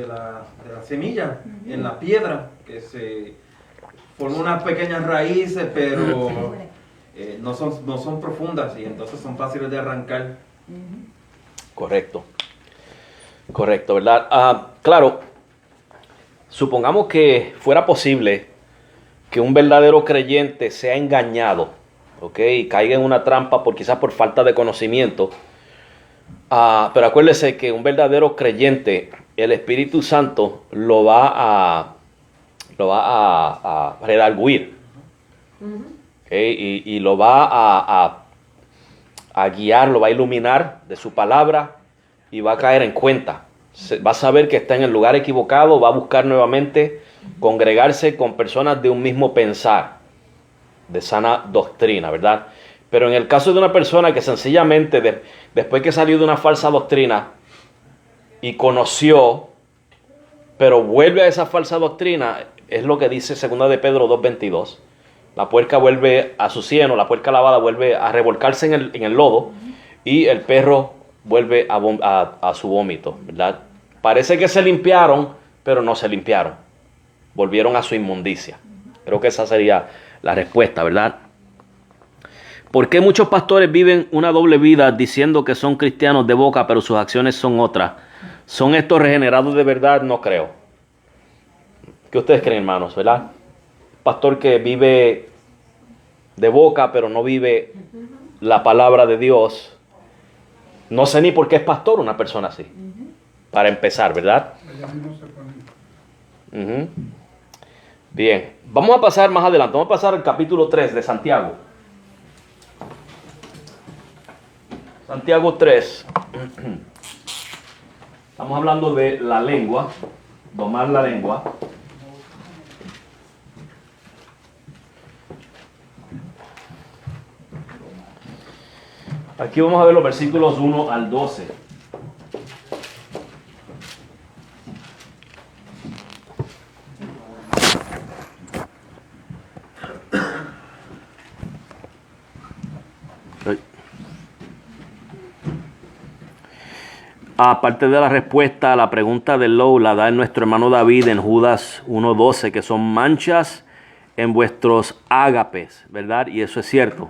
la semilla en la piedra, que se forman unas pequeñas raíces, pero no son profundas y entonces son fáciles de arrancar. Correcto. Correcto, ¿verdad? Claro, supongamos que fuera posible que un verdadero creyente sea engañado, ¿ok? Y caiga en una trampa quizás por falta de conocimiento. Pero acuérdese que un verdadero creyente, el Espíritu Santo lo va a redarguir, ¿okay? Y lo va a guiar, lo va a iluminar de su palabra y va a caer en cuenta. Va a saber que está en el lugar equivocado, va a buscar nuevamente congregarse con personas de un mismo pensar. de sana doctrina, ¿verdad? Pero en el caso de una persona que sencillamente, después que salió de una falsa doctrina y conoció, pero vuelve a esa falsa doctrina, es lo que dice 2 de Pedro 2:22. La puerca vuelve a su cieno, la puerca lavada vuelve a revolcarse en el lodo y el perro vuelve a su vómito, ¿verdad? Parece que se limpiaron, pero no se limpiaron. Volvieron a su inmundicia. Creo que esa sería la respuesta, ¿verdad? ¿Por qué muchos pastores viven una doble vida diciendo que son cristianos de boca, pero sus acciones son otras? ¿Son estos regenerados de verdad? No creo. ¿Qué ustedes creen, hermanos, verdad? Pastor que vive de boca, pero no vive la palabra de Dios. No sé ni por qué es pastor una persona así. Para empezar, ¿verdad? Bien, vamos a pasar más adelante. Vamos a pasar al capítulo 3 de Santiago. Santiago 3. Estamos hablando de la lengua, domar la lengua. Aquí vamos a ver los versículos 1 al 12. Aparte de la respuesta a la pregunta de Lowe, la da nuestro hermano David en Judas 1:12, que son manchas en vuestros ágapes, ¿verdad? Y eso es cierto.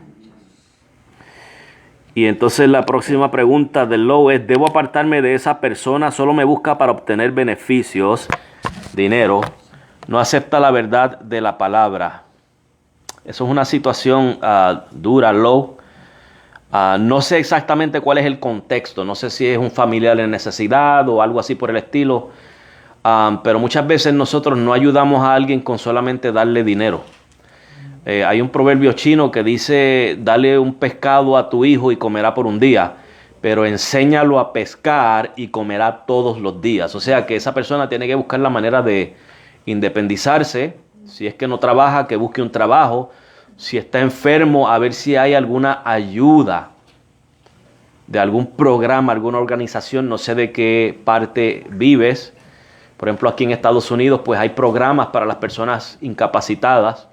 Y entonces la próxima pregunta de Lowe es: ¿debo apartarme de esa persona? Solo me busca para obtener beneficios, dinero. No acepta la verdad de la palabra. Eso es una situación dura, Lowe. No sé exactamente cuál es el contexto. No sé si es un familiar en necesidad o algo así por el estilo. Pero muchas veces nosotros no ayudamos a alguien con solamente darle dinero. Hay un proverbio chino que dice: dale un pescado a tu hijo y comerá por un día, pero enséñalo a pescar y comerá todos los días. O sea que esa persona tiene que buscar la manera de independizarse. Si es que no trabaja, que busque un trabajo. Si está enfermo, a ver si hay alguna ayuda de algún programa, alguna organización. No sé de qué parte vives. Por ejemplo, aquí en Estados Unidos, pues hay programas para las personas incapacitadas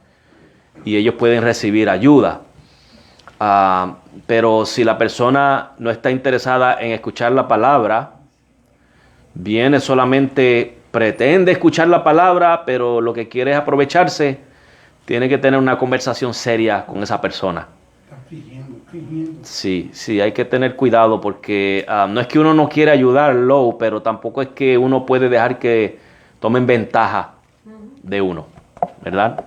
y ellos pueden recibir ayuda. Pero si la persona no está interesada en escuchar la palabra, viene solamente, pretende escuchar la palabra, pero lo que quiere es aprovecharse, tiene que tener una conversación seria con esa persona. Está fingiendo. Sí, hay que tener cuidado porque no es que uno no quiera ayudarlo, pero tampoco es que uno puede dejar que tomen ventaja de uno, ¿verdad?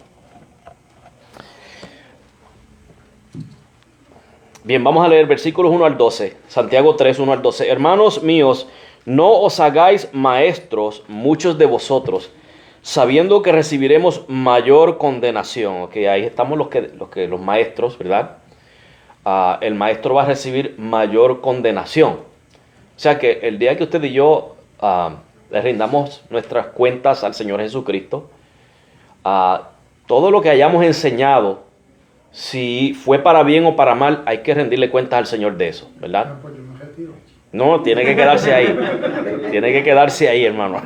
Bien, vamos a leer versículos 1 al 12. Santiago 3, 1 al 12. Hermanos míos, no os hagáis maestros muchos de vosotros, sabiendo que recibiremos mayor condenación. Okay, ahí estamos los maestros, ¿verdad? El maestro va a recibir mayor condenación. O sea que el día que usted y yo le rindamos nuestras cuentas al Señor Jesucristo, todo lo que hayamos enseñado, si fue para bien o para mal, hay que rendirle cuentas al Señor de eso, ¿verdad? No, pues yo me retiro. No, tiene que quedarse ahí. Tiene que quedarse ahí, hermano.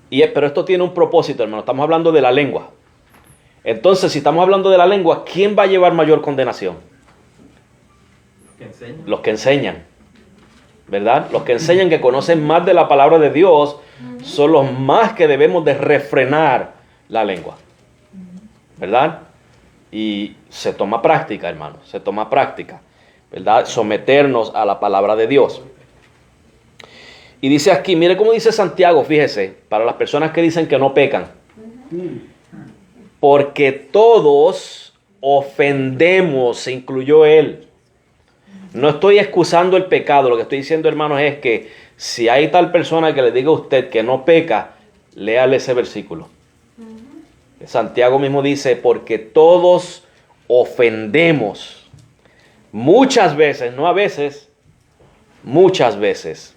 Pero esto tiene un propósito, hermano. Estamos hablando de la lengua. Entonces, si estamos hablando de la lengua, ¿quién va a llevar mayor condenación? Los que enseñan, ¿verdad? Los que enseñan, que conocen más de la palabra de Dios, son los más que debemos de refrenar la lengua, ¿verdad? Y se toma práctica, hermano, se toma práctica, ¿verdad? Someternos a la palabra de Dios. Y dice aquí, mire cómo dice Santiago, fíjese, para las personas que dicen que no pecan. Porque todos ofendemos, se incluyó él. No estoy excusando el pecado, lo que estoy diciendo, hermanos, es que si hay tal persona que le diga a usted que no peca, léale ese versículo. Santiago mismo dice, porque todos ofendemos. Muchas veces, no a veces, muchas veces.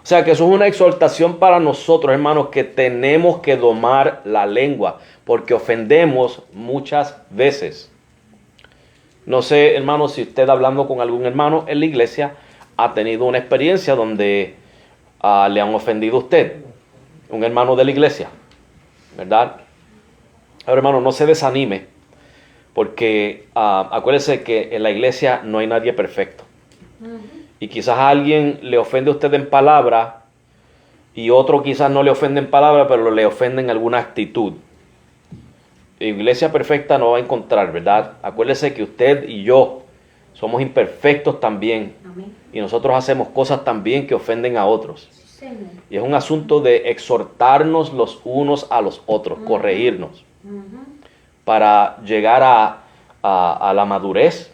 O sea que eso es una exhortación para nosotros, hermanos, que tenemos que domar la lengua, porque ofendemos muchas veces. No sé, hermano, si usted hablando con algún hermano en la iglesia ha tenido una experiencia donde le han ofendido a usted, un hermano de la iglesia, ¿verdad? Ahora, hermano, no se desanime, porque acuérdese que en la iglesia no hay nadie perfecto. Y quizás a alguien le ofende a usted en palabra y otro quizás no le ofende en palabra, pero le ofende en alguna actitud. Iglesia perfecta no va a encontrar, ¿verdad? Acuérdese que usted y yo somos imperfectos también. Amén. Y nosotros hacemos cosas también que ofenden a otros. Señor. Y es un asunto de exhortarnos los unos a los otros, corregirnos, para llegar a la madurez,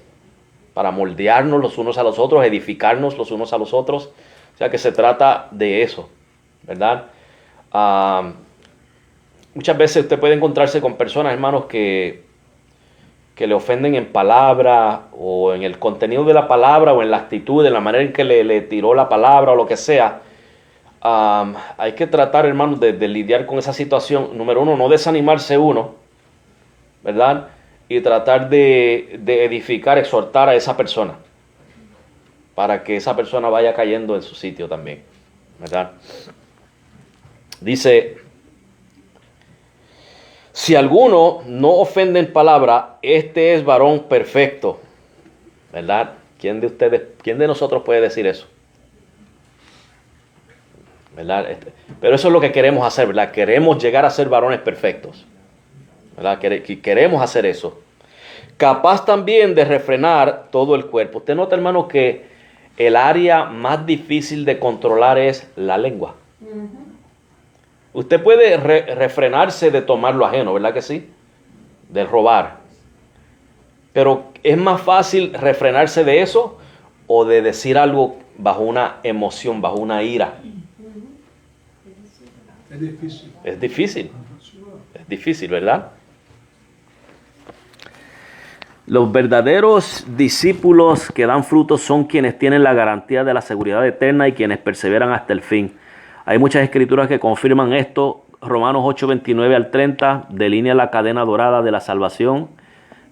para moldearnos los unos a los otros, edificarnos los unos a los otros. O sea que se trata de eso, ¿verdad? Muchas veces usted puede encontrarse con personas, hermanos, que le ofenden en palabra o en el contenido de la palabra o en la actitud, en la manera en que le tiró la palabra o lo que sea. Hay que tratar, hermanos, de lidiar con esa situación. Número uno, no desanimarse uno, ¿verdad? Y tratar de edificar, exhortar a esa persona para que esa persona vaya cayendo en su sitio también, ¿verdad? Dice, si alguno no ofende en palabra, este es varón perfecto, ¿verdad? ¿Quién de nosotros puede decir eso? ¿Verdad? Pero eso es lo que queremos hacer, ¿verdad? Queremos llegar a ser varones perfectos, ¿verdad? Queremos hacer eso. Capaz también de refrenar todo el cuerpo. Usted nota, hermano, que el área más difícil de controlar es la lengua. Usted puede refrenarse de tomar lo ajeno, ¿verdad que sí? De robar. Pero es más fácil refrenarse de eso o de decir algo bajo una emoción, bajo una ira. Es difícil. Es difícil. Es difícil, ¿verdad? Los verdaderos discípulos que dan frutos son quienes tienen la garantía de la seguridad eterna y quienes perseveran hasta el fin. Hay muchas escrituras que confirman esto. Romanos 8, 29 al 30, delinea la cadena dorada de la salvación.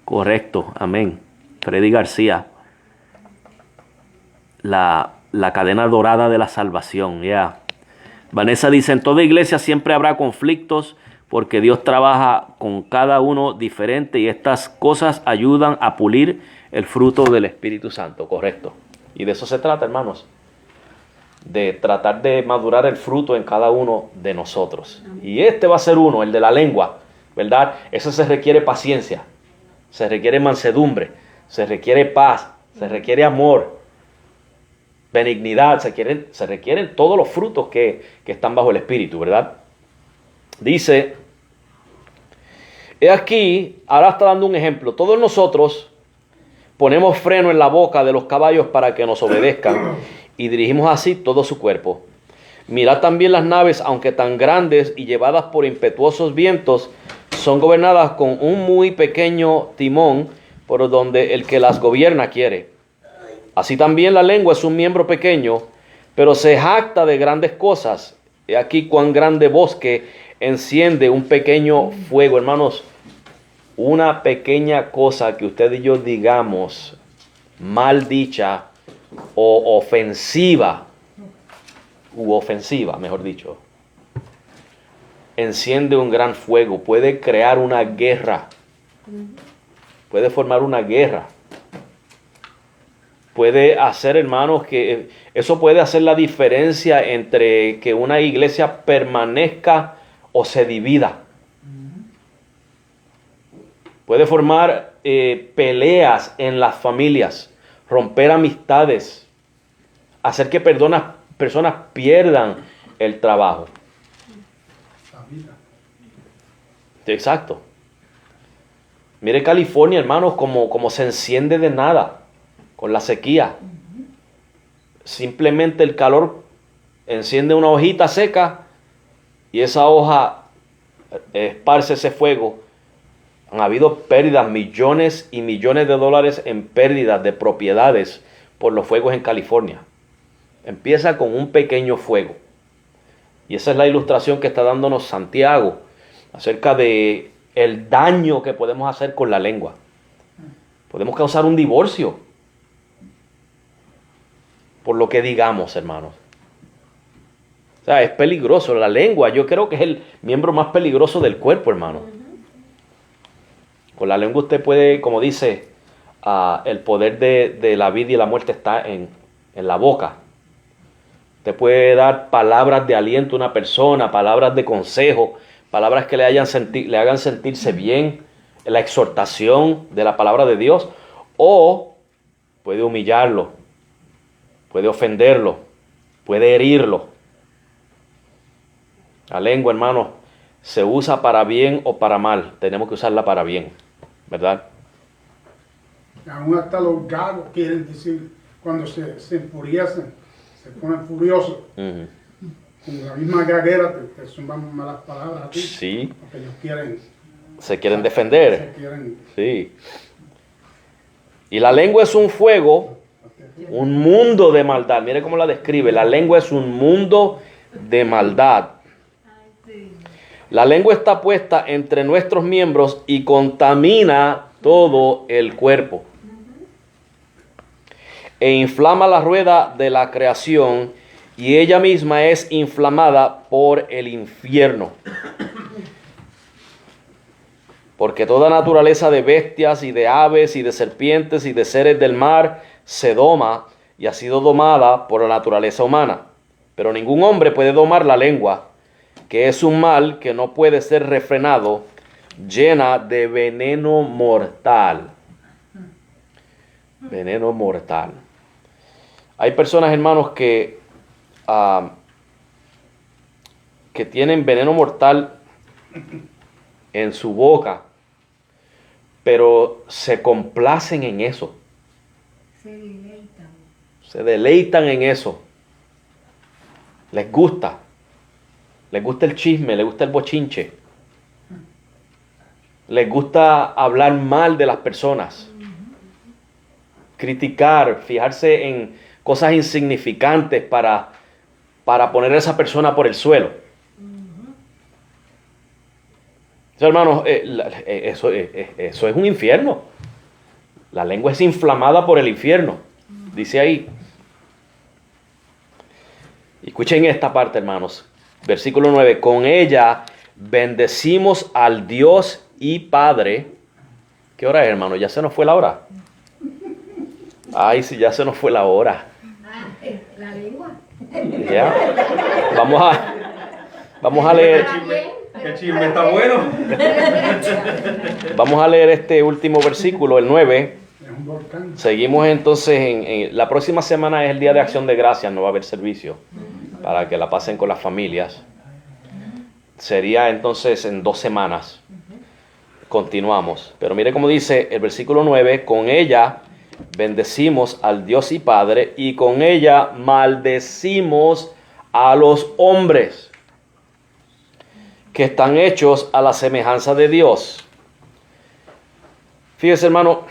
Correcto, amén. Freddy García. La cadena dorada de la salvación, ya. Vanessa dice, en toda iglesia siempre habrá conflictos porque Dios trabaja con cada uno diferente y estas cosas ayudan a pulir el fruto del Espíritu Santo. Correcto. Y de eso se trata, hermanos. De tratar de madurar el fruto en cada uno de nosotros. Y este va a ser uno, el de la lengua, ¿verdad? Eso se requiere paciencia, se requiere mansedumbre, se requiere paz, se requiere amor, benignidad, se requieren todos los frutos que están bajo el Espíritu, ¿verdad? Dice, he aquí, ahora está dando un ejemplo, todos nosotros ponemos freno en la boca de los caballos para que nos obedezcan y dirigimos así todo su cuerpo. Mirad también las naves, aunque tan grandes y llevadas por impetuosos vientos, son gobernadas con un muy pequeño timón por donde el que las gobierna quiere. Así también la lengua es un miembro pequeño, pero se jacta de grandes cosas. He aquí cuán grande bosque enciende un pequeño fuego. Hermanos, una pequeña cosa que usted y yo digamos mal dicha o ofensiva, mejor dicho, enciende un gran fuego, puede crear una guerra, puede formar una guerra, puede hacer, hermanos, que eso puede hacer la diferencia entre que una iglesia permanezca o se divida. Puede formar peleas en las familias, romper amistades, hacer que personas pierdan el trabajo. La vida. Exacto. Mire California, hermanos, como se enciende de nada con la sequía. Simplemente el calor enciende una hojita seca y esa hoja esparce ese fuego. Han habido pérdidas, millones y millones de dólares en pérdidas de propiedades por los fuegos en California. Empieza con un pequeño fuego. Y esa es la ilustración que está dándonos Santiago acerca de el daño que podemos hacer con la lengua. Podemos causar un divorcio por lo que digamos, hermanos. O sea, es peligroso. La lengua, yo creo que es el miembro más peligroso del cuerpo, hermano. Con la lengua usted puede, como dice, el poder de la vida y la muerte está en la boca. Usted puede dar palabras de aliento a una persona, palabras de consejo, palabras que le hagan sentirse bien, la exhortación de la palabra de Dios, o puede humillarlo, puede ofenderlo, puede herirlo. La lengua, hermano, se usa para bien o para mal. Tenemos que usarla para bien, ¿verdad? Aún hasta los gagos quieren decir, cuando se enfurecen, se ponen furiosos. Uh-huh. Con la misma gaguera te zumban malas palabras a ti. Sí. Porque ellos quieren. Se quieren defender. Se quieren. Sí. Y la lengua es un fuego, un mundo de maldad. Mire cómo la describe. La lengua es un mundo de maldad. La lengua está puesta entre nuestros miembros y contamina todo el cuerpo. E inflama la rueda de la creación, y ella misma es inflamada por el infierno. Porque toda naturaleza de bestias y de aves y de serpientes y de seres del mar se doma y ha sido domada por la naturaleza humana. Pero ningún hombre puede domar la lengua, que es un mal que no puede ser refrenado, llena de veneno mortal. Veneno mortal. Hay personas, hermanos, que tienen veneno mortal en su boca, pero se complacen en eso. Se deleitan en eso. Les gusta el chisme, les gusta el bochinche. Les gusta hablar mal de las personas. Criticar, fijarse en cosas insignificantes para poner a esa persona por el suelo. Eso, hermanos, eso es un infierno. La lengua es inflamada por el infierno. Dice ahí. Escuchen esta parte, hermanos. Versículo 9. Con ella bendecimos al Dios y Padre. ¿Qué hora es, hermano? ¿Ya se nos fue la hora? Ay, sí, ya se nos fue la hora. La lengua. Ya. Vamos a leer. El chisme está bueno. Vamos a leer este último versículo, el 9. Es un volcán. Seguimos entonces en la próxima semana es el Día de Acción de Gracias, no va a haber servicio para que la pasen con las familias. Sería entonces en 2 semanas. Continuamos. Pero mire cómo dice el versículo 9, con ella bendecimos al Dios y Padre, y con ella maldecimos a los hombres que están hechos a la semejanza de Dios. Fíjese, hermano,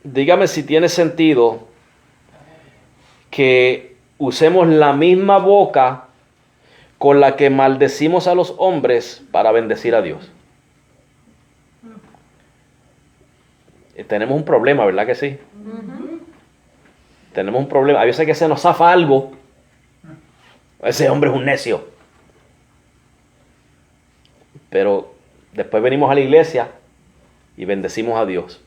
dígame si tiene sentido que usemos la misma boca con la que maldecimos a los hombres para bendecir a Dios. Tenemos un problema, ¿verdad que sí? Tenemos un problema. A veces que se nos zafa algo. Ese hombre es un necio. Pero después venimos a la iglesia y bendecimos a Dios.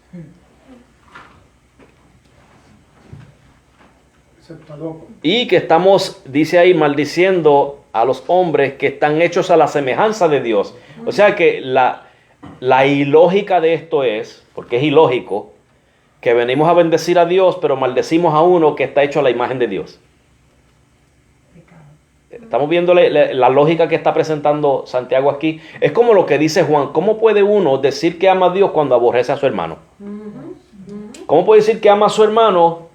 Y que estamos, dice ahí, maldiciendo a los hombres que están hechos a la semejanza de Dios. O sea que la ilógica de esto es, porque es ilógico, que venimos a bendecir a Dios, pero maldecimos a uno que está hecho a la imagen de Dios. Estamos viendo la lógica que está presentando Santiago aquí. Es como lo que dice Juan. ¿Cómo puede uno decir que ama a Dios cuando aborrece a su hermano? ¿Cómo puede decir que ama a su hermano?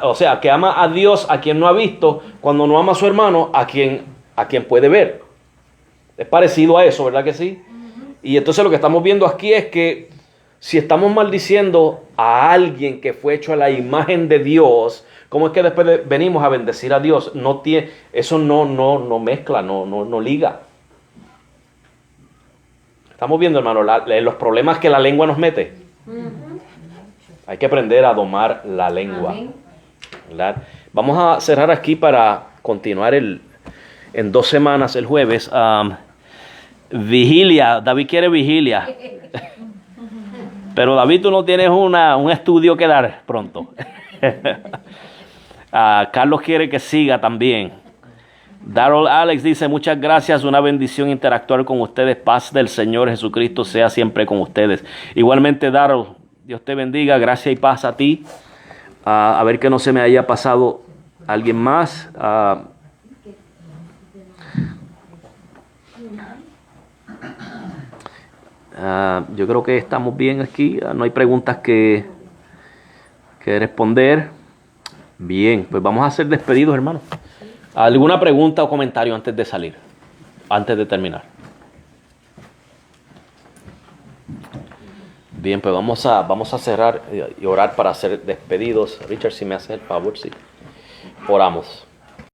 O sea, que ama a Dios a quien no ha visto, cuando no ama a su hermano a quien puede ver. Es parecido a eso, ¿verdad que sí? Y entonces lo que estamos viendo aquí es que Si estamos maldiciendo a alguien que fue hecho a la imagen de Dios, ¿cómo es que después venimos a bendecir a Dios? Eso no mezcla, no liga. Estamos viendo, hermano, los problemas que la lengua nos mete. Hay que aprender a domar la lengua. Amén. ¿Verdad? Vamos a cerrar aquí para continuar en 2 semanas, el jueves. Vigilia. David quiere vigilia. Pero David, tú no tienes un estudio que dar pronto. Carlos quiere que siga también. Darrell Alex dice, muchas gracias, una bendición interactuar con ustedes. Paz del Señor Jesucristo sea siempre con ustedes. Igualmente, Darrell, Dios te bendiga, gracias y paz a ti. A ver que no se me haya pasado alguien más. Yo creo que estamos bien aquí. No hay preguntas que responder. Bien, pues vamos a ser despedidos, hermano. ¿Alguna pregunta o comentario antes de salir? Antes de terminar. Bien, pues vamos a cerrar y orar para ser despedidos. Richard, si me haces el favor, sí. Oramos.